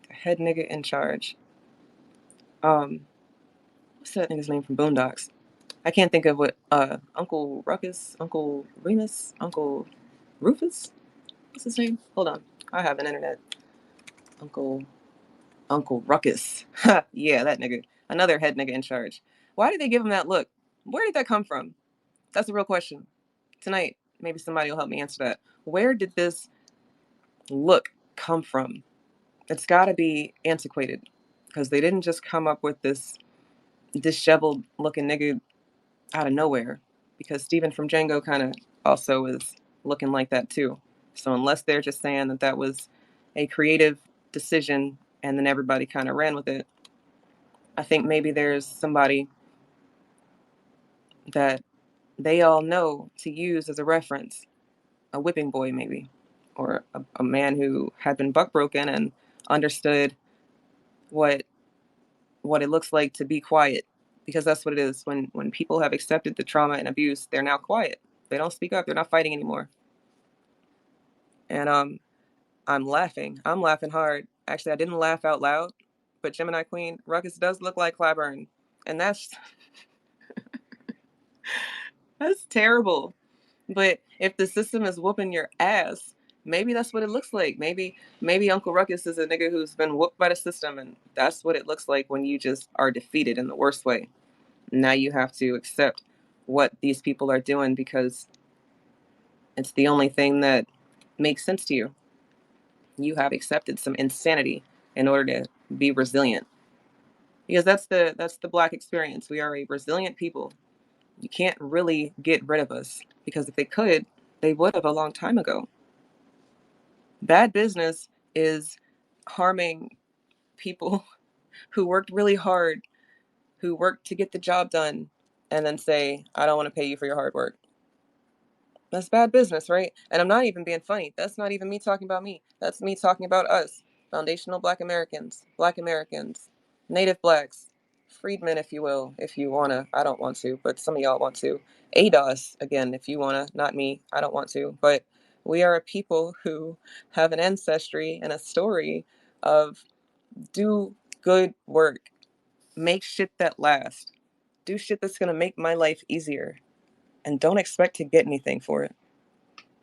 head nigga in charge. What's that nigga's name from Boondocks? I can't think of what Uncle Ruckus, Uncle Remus, Uncle Rufus? What's his name? Hold on. I have an internet. Uncle Ruckus. Yeah, that nigga. Another head nigga in charge. Why did they give him that look? Where did that come from? That's a real question. Tonight, maybe somebody will help me answer that. Where did this look come from? It's got to be antiquated because they didn't just come up with this disheveled looking nigga out of nowhere, because Steven from Django kind of also is looking like that too. So unless they're just saying that that was a creative decision and then everybody kind of ran with it, I think maybe there's somebody that they all know to use as a reference, a whipping boy maybe, or a man who had been buck broken and understood what it looks like to be quiet, because that's what it is. When people have accepted the trauma and abuse, they're now quiet. They don't speak up. They're not fighting anymore. And I'm laughing. I'm laughing hard. Actually, I didn't laugh out loud, but Gemini Queen, Ruckus does look like Clyburn, and that's terrible. But if the system is whooping your ass, maybe that's what it looks like. Maybe Uncle Ruckus is a nigga who's been whooped by the system, and that's what it looks like when you just are defeated in the worst way. Now you have to accept what these people are doing because it's the only thing that makes sense to you. You have accepted some insanity in order to be resilient. Because that's the Black experience. We are a resilient people. You can't really get rid of us, because if they could, they would have a long time ago. Bad business is harming people who worked really hard, who worked to get the job done, and then say, I don't want to pay you for your hard work. That's bad business, right? And I'm not even being funny. That's not even me talking about me. That's me talking about us. Foundational Black Americans, Native Blacks, freedmen, if you will, if you want to. I don't want to, but some of y'all want to. ADOS, again, if you want to. Not me. I don't want to. But we are a people who have an ancestry and a story of do good work. Make shit that lasts. Do shit that's going to make my life easier. And don't expect to get anything for it.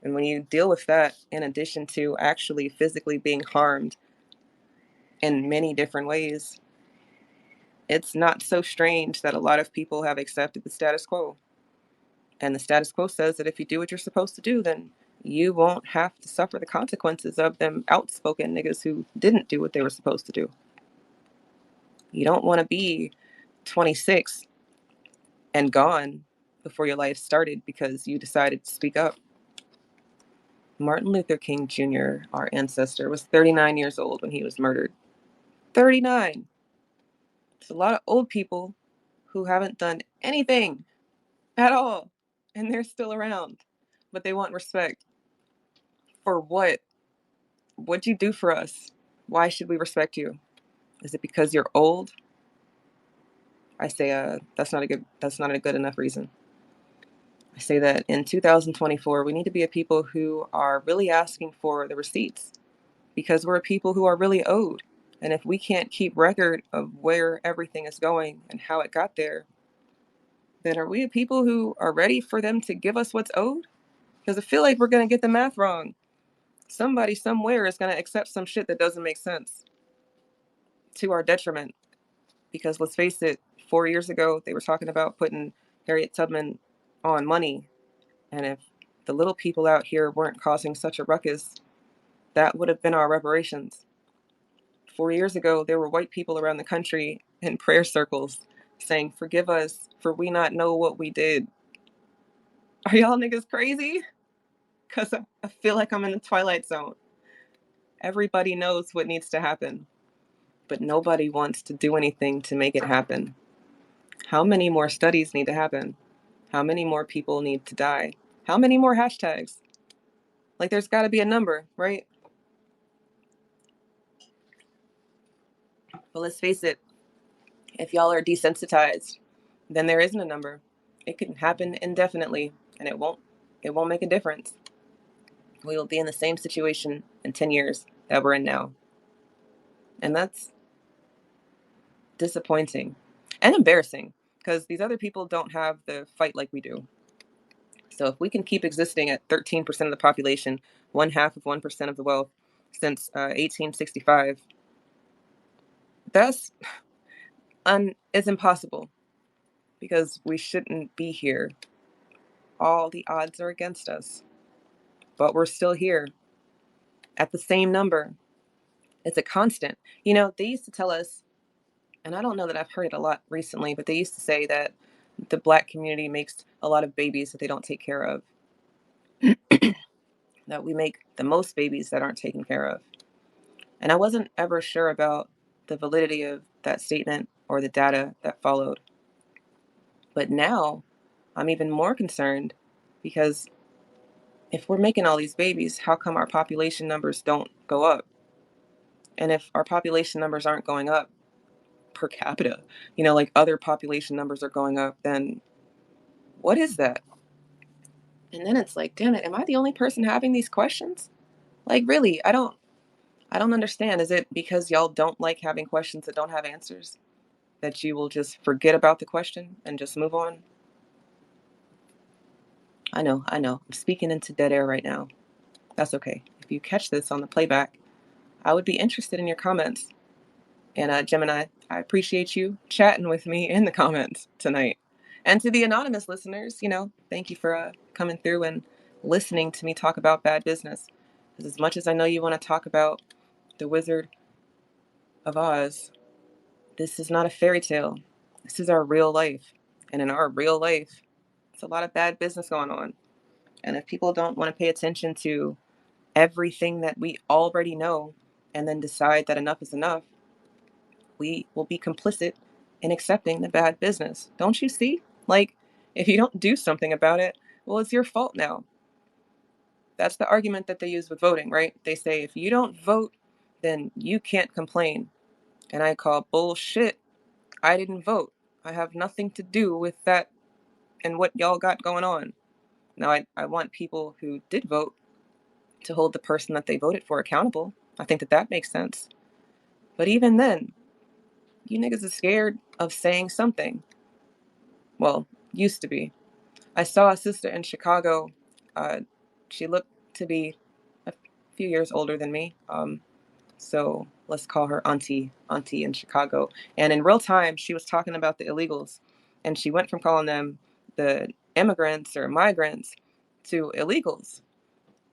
And when you deal with that, in addition to actually physically being harmed in many different ways, it's not so strange that a lot of people have accepted the status quo. And the status quo says that if you do what you're supposed to do, then you won't have to suffer the consequences of them outspoken niggas who didn't do what they were supposed to do. You don't want to be 26 and gone before your life started because you decided to speak up. Martin Luther King Jr., our ancestor, was 39 years old when he was murdered. 39. There's a lot of old people who haven't done anything at all, and they're still around, but they want respect. For what? What'd you do for us? Why should we respect you? Is it because you're old? I say that's not a good enough reason. I say that in 2024, we need to be a people who are really asking for the receipts, because we're a people who are really owed. And if we can't keep record of where everything is going and how it got there, then are we a people who are ready for them to give us what's owed? Because I feel like we're going to get the math wrong. Somebody somewhere is going to accept some shit that doesn't make sense to our detriment. Because let's face it, 4 years ago, they were talking about putting Harriet Tubman on money. And if the little people out here weren't causing such a ruckus, that would have been our reparations. 4 years ago, there were white people around the country in prayer circles saying, forgive us, for we not know what we did. Are y'all niggas crazy? Because I feel like I'm in the Twilight Zone. Everybody knows what needs to happen, but nobody wants to do anything to make it happen. How many more studies need to happen? How many more people need to die? How many more hashtags? Like, there's got to be a number, right? But let's face it, if y'all are desensitized, then there isn't a number. It can happen indefinitely, and it won't make a difference. We will be in the same situation in 10 years that we're in now. And that's disappointing and embarrassing because these other people don't have the fight like we do. So if we can keep existing at 13% of the population, one half of 1% of the wealth since 1865, that's it's impossible because we shouldn't be here. All the odds are against us, but we're still here at the same number. It's a constant. They used to tell us, and I don't know that I've heard it a lot recently, but they used to say that the Black community makes a lot of babies that they don't take care of, that we make the most babies that aren't taken care of. And I wasn't ever sure about the validity of that statement or the data that followed. But now I'm even more concerned because if we're making all these babies, how come our population numbers don't go up? And if our population numbers aren't going up per capita, like other population numbers are going up, then what is that? And then it's like, damn it, am I the only person having these questions? Like, really, I don't understand. Is it because y'all don't like having questions that don't have answers, that you will just forget about the question and just move on? I know. I'm speaking into dead air right now. That's okay. If you catch this on the playback, I would be interested in your comments. And Gemini, I appreciate you chatting with me in the comments tonight. And to the anonymous listeners, thank you for coming through and listening to me talk about bad business. Because as much as I know you want to talk about the Wizard of Oz, this is not a fairy tale. This is our real life. And in our real life, it's a lot of bad business going on. And if people don't want to pay attention to everything that we already know and then decide that enough is enough, we will be complicit in accepting the bad business. Don't you see? Like, if you don't do something about it, well, it's your fault now. That's the argument that they use with voting, right? They say, if you don't vote, then you can't complain. And I call bullshit. I didn't vote. I have nothing to do with that and what y'all got going on. Now, I want people who did vote to hold the person that they voted for accountable. I think that makes sense. But even then, you niggas are scared of saying something. Well, used to be. I saw a sister in Chicago. She looked to be a few years older than me. So let's call her auntie in Chicago. And in real time, she was talking about the illegals. And she went from calling them the immigrants or migrants to illegals.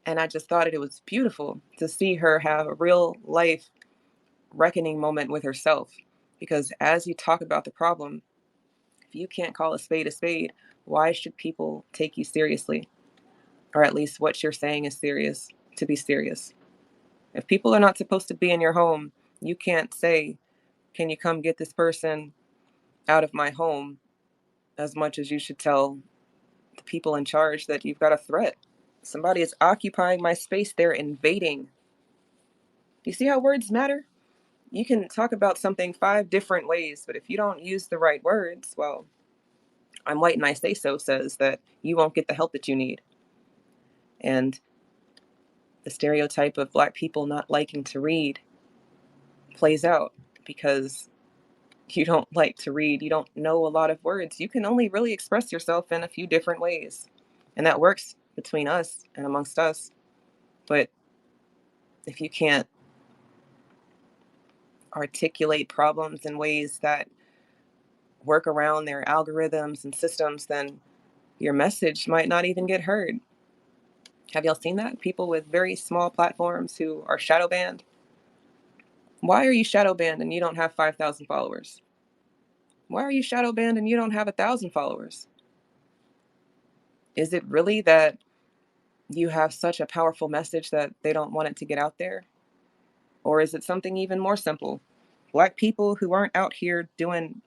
And I just thought it was beautiful to see her have a real life reckoning moment with herself. Because as you talk about the problem, if you can't call a spade, why should people take you seriously? Or at least what you're saying is serious to be serious. If people are not supposed to be in your home, you can't say, can you come get this person out of my home, as much as you should tell the people in charge that you've got a threat. Somebody is occupying my space. They're invading. You see how words matter? You can talk about something 5 different ways, but if you don't use the right words, well, I'm white and I say so says that you won't get the help that you need. And the stereotype of Black people not liking to read plays out because you don't like to read. You don't know a lot of words. You can only really express yourself in a few different ways. And that works between us and amongst us. But if you can't articulate problems in ways that work around their algorithms and systems, then your message might not even get heard. Have y'all seen that? People with very small platforms who are shadow banned. Why are you shadow banned and you don't have 5,000 followers? Why are you shadow banned and you don't have 1,000 followers? Is it really that you have such a powerful message that they don't want it to get out there? Or is it something even more simple? Black people who aren't out here doing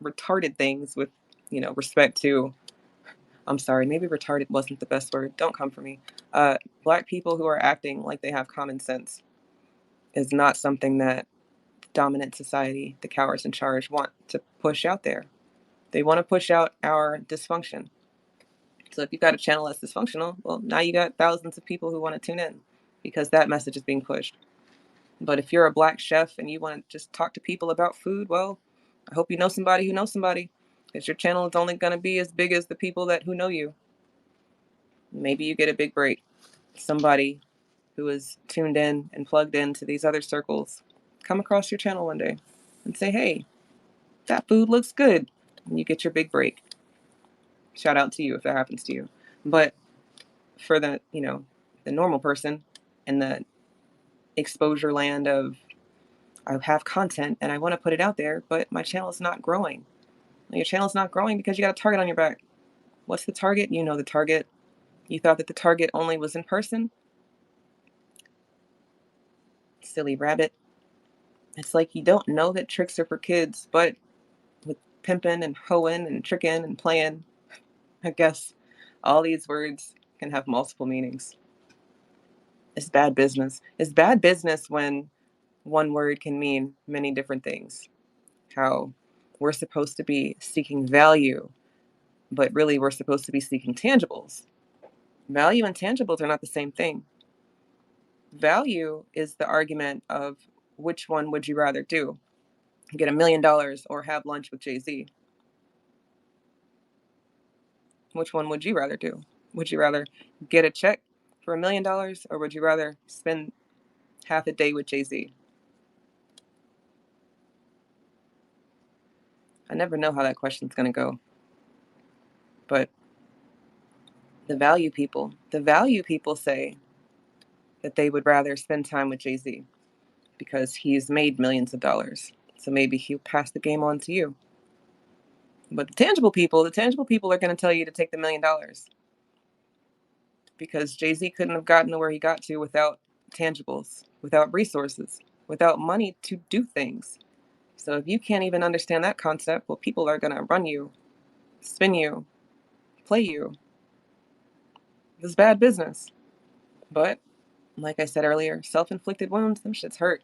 retarded things with, respect to, I'm sorry, maybe retarded wasn't the best word. Don't come for me. Black people who are acting like they have common sense is not something that dominant society, the cowards in charge, want to push out there. They want to push out our dysfunction. So if you've got a channel that's dysfunctional, well, now you got thousands of people who want to tune in because that message is being pushed. But if you're a Black chef and you want to just talk to people about food, well, I hope you know somebody who knows somebody, because your channel is only going to be as big as the people who know you. Maybe you get a big break. Somebody who is tuned in and plugged into these other circles come across your channel one day and say, hey, that food looks good. And you get your big break. Shout out to you if that happens to you. But for the normal person in the exposure land of, I have content and I want to put it out there, but my channel is not growing. Your channel is not growing because you got a target on your back. What's the target? You know the target. You thought that the target only was in person? Silly rabbit. It's like you don't know that tricks are for kids, but with pimping and hoeing and tricking and playing, I guess all these words can have multiple meanings. It's bad business. It's bad business when one word can mean many different things. How we're supposed to be seeking value, but really we're supposed to be seeking tangibles. Value and tangibles are not the same thing. Value is the argument of which one would you rather do? Get $1 million or have lunch with Jay-Z? Which one would you rather do? Would you rather get a check for $1 million or would you rather spend half a day with Jay-Z? I never know how that question's going to go. But the value people say that they would rather spend time with Jay-Z because he's made millions of dollars. So maybe he'll pass the game on to you. But the tangible people are going to tell you to take the $1 million because Jay-Z couldn't have gotten to where he got to without tangibles, without resources, without money to do things. So if you can't even understand that concept, well, people are going to run you, spin you, play you. This is bad business. But like I said earlier, self-inflicted wounds, them shits hurt.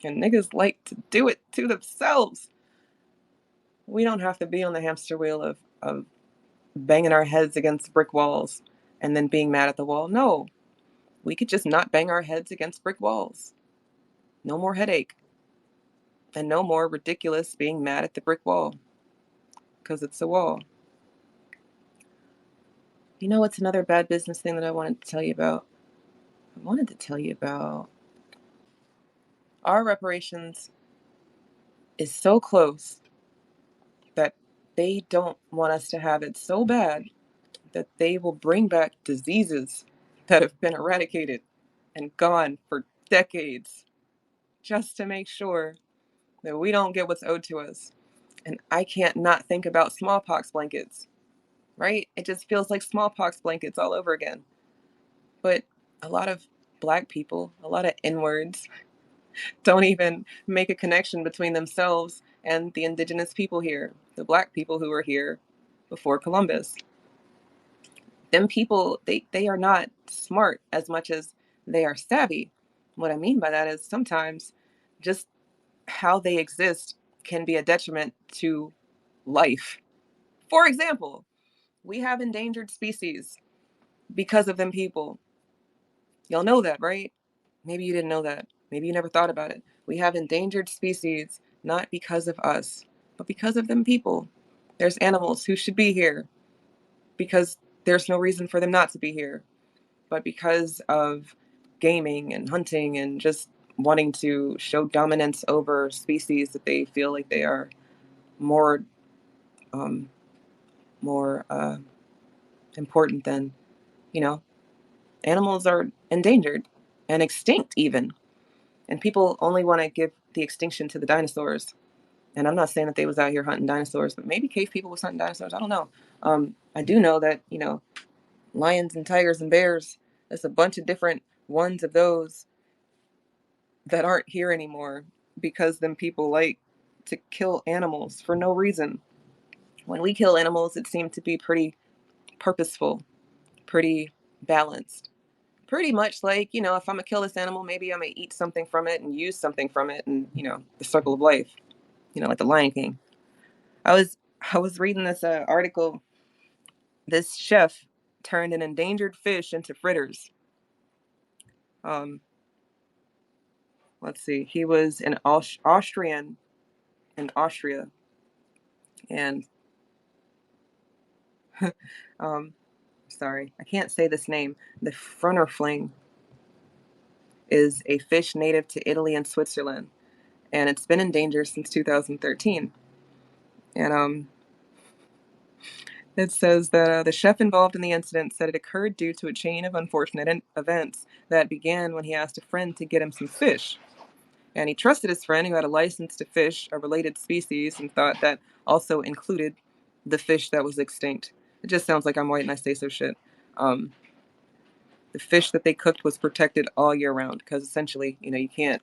And niggas like to do it to themselves. We don't have to be on the hamster wheel of banging our heads against brick walls and then being mad at the wall. No, we could just not bang our heads against brick walls. No more headache. And no more ridiculous being mad at the brick wall. Because it's a wall. You know what's another bad business thing that I wanted to tell you about? Our reparations is so close that they don't want us to have it so bad that they will bring back diseases that have been eradicated and gone for decades just to make sure that we don't get what's owed to us. And I can't not think about smallpox blankets, right? It just feels like smallpox blankets all over again. But a lot of Black people, a lot of N-words, don't even make a connection between themselves and the indigenous people here, the Black people who were here before Columbus. Them people, they are not smart as much as they are savvy. What I mean by that is sometimes just how they exist can be a detriment to life. For example, we have endangered species because of them people. Y'all know that, right? Maybe you didn't know that. Maybe you never thought about it. We have endangered species not because of us, but because of them people. There's animals who should be here because there's no reason for them not to be here. But because of gaming and hunting and just wanting to show dominance over species that they feel like they are more important than, animals are endangered and extinct even. And people only want to give the extinction to the dinosaurs. And I'm not saying that they was out here hunting dinosaurs, but maybe cave people was hunting dinosaurs. I don't know. I do know that, lions and tigers and bears, there's a bunch of different ones of those that aren't here anymore because them people like to kill animals for no reason. When we kill animals, it seemed to be pretty purposeful, pretty balanced. pretty much like, if I'm gonna kill this animal, maybe I'm gonna eat something from it and use something from it, and the circle of life, like the Lion King. I was reading this article. This chef turned an endangered fish into fritters. Um, let's see. He was an Austrian in Austria, and um, sorry, I can't say this name. The Frunnerfling is a fish native to Italy and Switzerland, and it's been endangered since 2013. And it says that the chef involved in the incident said it occurred due to a chain of unfortunate events that began when he asked a friend to get him some fish. And he trusted his friend who had a license to fish a related species and thought that also included the fish that was extinct. It just sounds like I'm white and I say so shit. Um, the fish that they cooked was protected all year round because essentially, you can't.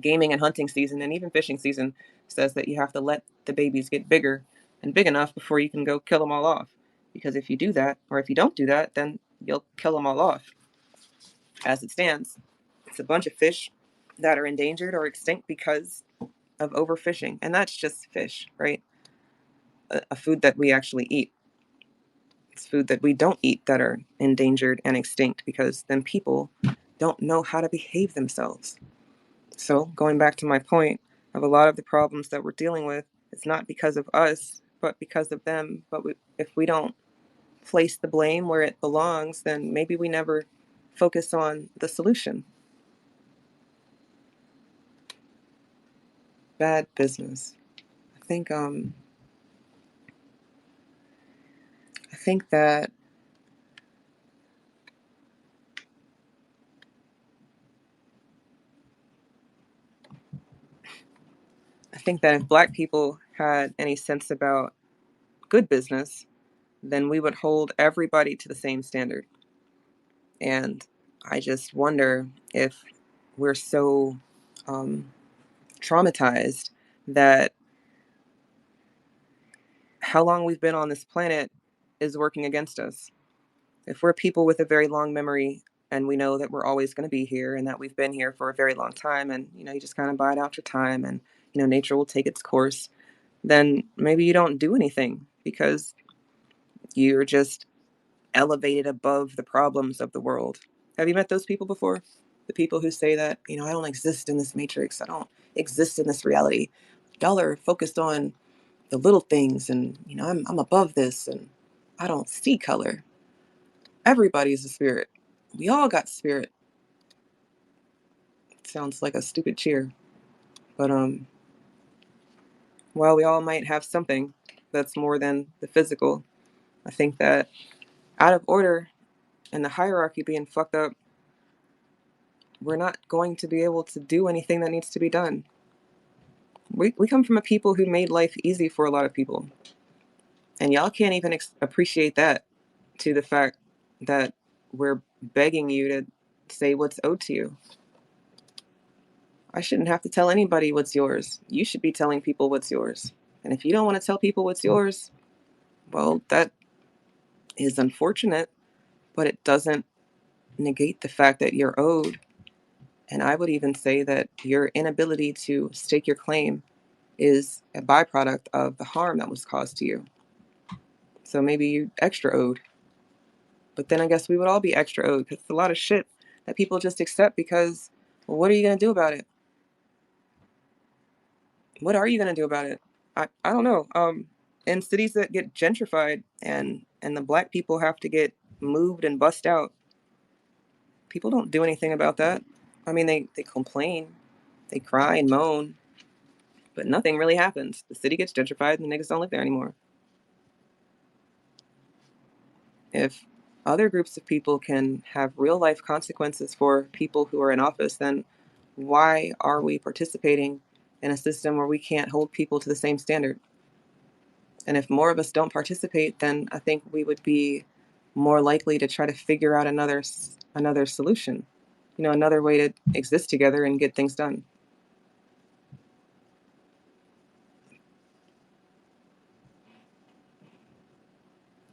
Gaming and hunting season and even fishing season says that you have to let the babies get bigger and big enough before you can go kill them all off. Because if you do that, or if you don't do that, then you'll kill them all off. As it stands, it's a bunch of fish that are endangered or extinct because of overfishing. And that's just fish, right? A food that we actually eat. It's food that we don't eat that are endangered and extinct because then people don't know how to behave themselves. So, going back to my point of a lot of the problems that we're dealing with, it's not because of us, but because of them. But if we don't place the blame where it belongs, then maybe we never focus on the solution. Bad business. I think I think that I think that if Black people had any sense about good business, then we would hold everybody to the same standard. And I just wonder if we're so traumatized that how long we've been on this planet is working against us. If we're people with a very long memory and we know that we're always going to be here and that we've been here for a very long time and you just kind of bide out your time and nature will take its course, then maybe you don't do anything because you're just elevated above the problems of the world. Have you met those people before? The people who say that, I don't exist in this matrix. I don't exist in this reality. Y'all are focused on the little things and, I'm above this and I don't see color. Everybody's a spirit. We all got spirit. It sounds like a stupid cheer. But while we all might have something that's more than the physical, I think that out of order and the hierarchy being fucked up, we're not going to be able to do anything that needs to be done. We come from a people who made life easy for a lot of people. And y'all can't even appreciate that, to the fact that we're begging you to say what's owed to you. I shouldn't have to tell anybody what's yours. You should be telling people what's yours. And if you don't want to tell people what's yours, well, that is unfortunate, but it doesn't negate the fact that you're owed. And I would even say that your inability to stake your claim is a byproduct of the harm that was caused to you. So maybe you extra owed. But then I guess we would all be extra owed because it's a lot of shit that people just accept because, well, what are you going to do about it? What are you going to do about it? I don't know. In cities that get gentrified and the Black people have to get moved and bussed out, people don't do anything about that. I mean, they complain, they cry and moan, but nothing really happens. The city gets gentrified and the niggas don't live there anymore. If other groups of people can have real life consequences for people who are in office, then why are we participating in a system where we can't hold people to the same standard? And if more of us don't participate, then I think we would be more likely to try to figure out another solution, another way to exist together and get things done.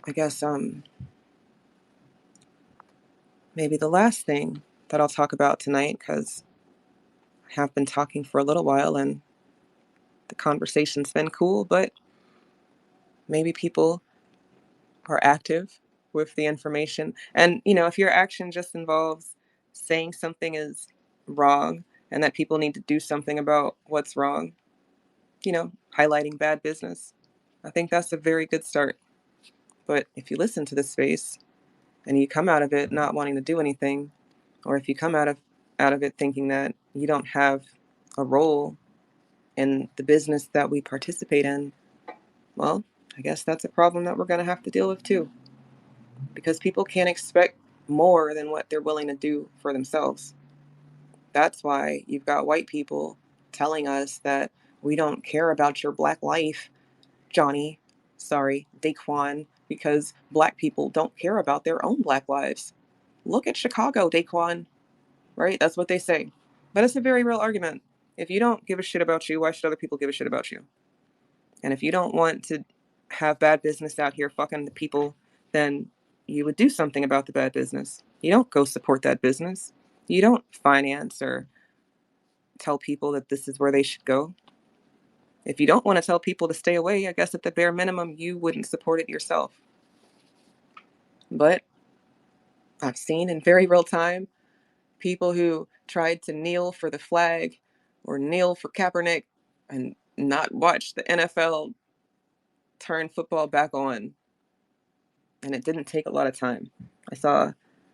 I guess maybe the last thing that I'll talk about tonight, because I have been talking for a little while and the conversation's been cool, but maybe people are active with the information. And, if your action just involves saying something is wrong and that people need to do something about what's wrong, highlighting bad business, I think that's a very good start. But if you listen to this space and you come out of it not wanting to do anything, or if you come out of it thinking that you don't have a role in the business that we participate in, well, I guess that's a problem that we're going to have to deal with too, because people can't expect more than what they're willing to do for themselves. That's why you've got white people telling us that we don't care about your black life, Johnny, sorry, Daquan, because black people don't care about their own black lives. Look at Chicago, Daquan, right? That's what they say. But it's a very real argument. If you don't give a shit about you, why should other people give a shit about you? And if you don't want to have bad business out here fucking the people, then you would do something about the bad business. You don't go support that business. You don't finance or tell people that this is where they should go. If you don't want to tell people to stay away, I guess at the bare minimum, you wouldn't support it yourself. But I've seen in very real time people who tried to kneel for the flag or kneel for Kaepernick and not watch the NFL turn football back on. And it didn't take a lot of time. I saw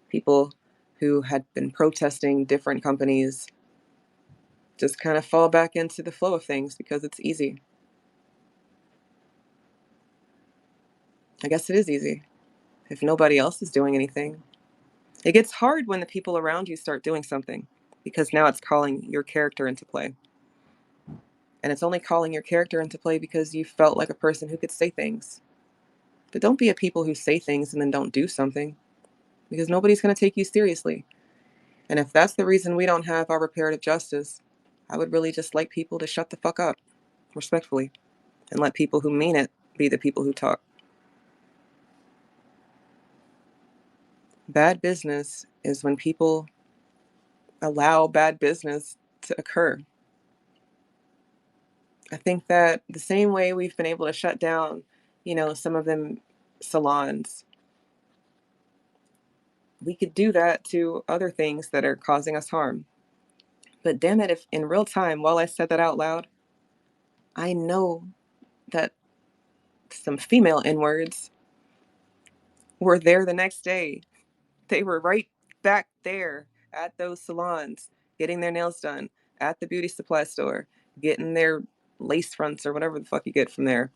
people who had been protesting different companies just kind of fall back into the flow of things because it's easy. I guess it is easy if nobody else is doing anything. It gets hard when the people around you start doing something, because now it's calling your character into play. And it's only calling your character into play because you felt like a person who could say things. But don't be a people who say things and then don't do something, because nobody's going to take you seriously. And if that's the reason we don't have our reparative justice, I would really just like people to shut the fuck up, respectfully, and let people who mean it be the people who talk. Bad business is when people allow bad business to occur. I think that the same way we've been able to shut down, some of them salons, we could do that to other things that are causing us harm. But damn it, if in real time, while I said that out loud, I know that some female N-words were there the next day. They were right back there at those salons, getting their nails done, at the beauty supply store, getting their lace fronts or whatever the fuck you get from there,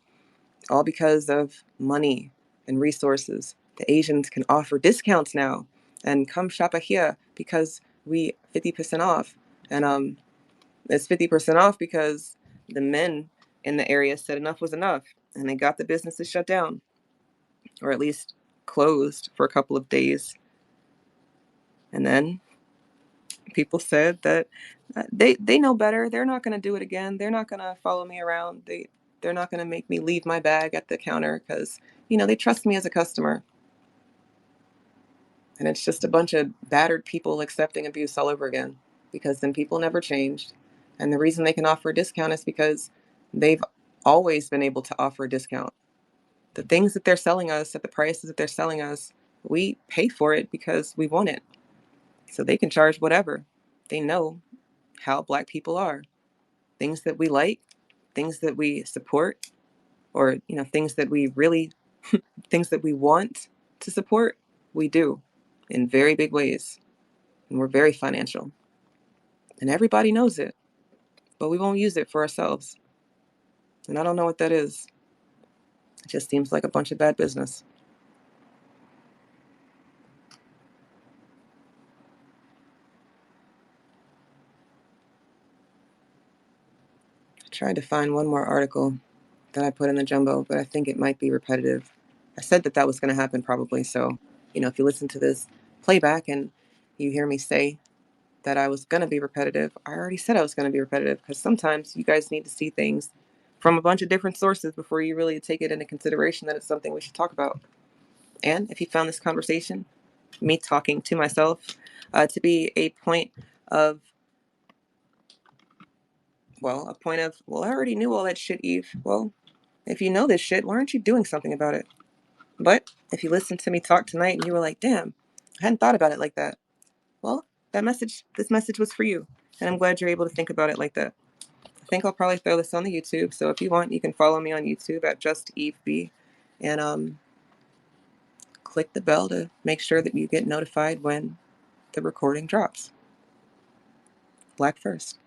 all because of money and resources. The Asians can offer discounts now and come shop here because we 50% off. And it's 50% off because the men in the area said enough was enough, and they got the businesses shut down, or at least closed for a couple of days. And then people said that they know better. They're not going to do it again. They're not going to follow me around. They're not going to make me leave my bag at the counter because, they trust me as a customer. And it's just a bunch of battered people accepting abuse all over again, because then people never changed. And the reason they can offer a discount is because they've always been able to offer a discount. The things that they're selling us at the prices that they're selling us, we pay for it because we want it. So they can charge whatever. They know how Black people are. Things that we like, things that we support, or, things that we really, things that we want to support, we do in very big ways. And we're very financial. And everybody knows it, but we won't use it for ourselves. And I don't know what that is. It just seems like a bunch of bad business. I tried to find one more article that I put in the jumbo, but I think it might be repetitive. I said that was going to happen probably. So, if you listen to this playback and you hear me say that I was going to be repetitive, I already said I was going to be repetitive, because sometimes you guys need to see things from a bunch of different sources before you really take it into consideration that it's something we should talk about. And if you found this conversation me talking to myself, to be a point of, well, I already knew all that shit, Eve. Well, if you know this shit, why aren't you doing something about it? But if you listened to me talk tonight and you were like, damn, I hadn't thought about it like that. Well, this message was for you. And I'm glad you're able to think about it like that. I think I'll probably throw this on the YouTube. So if you want, you can follow me on YouTube at Just Eve B. And click the bell to make sure that you get notified when the recording drops. Black first.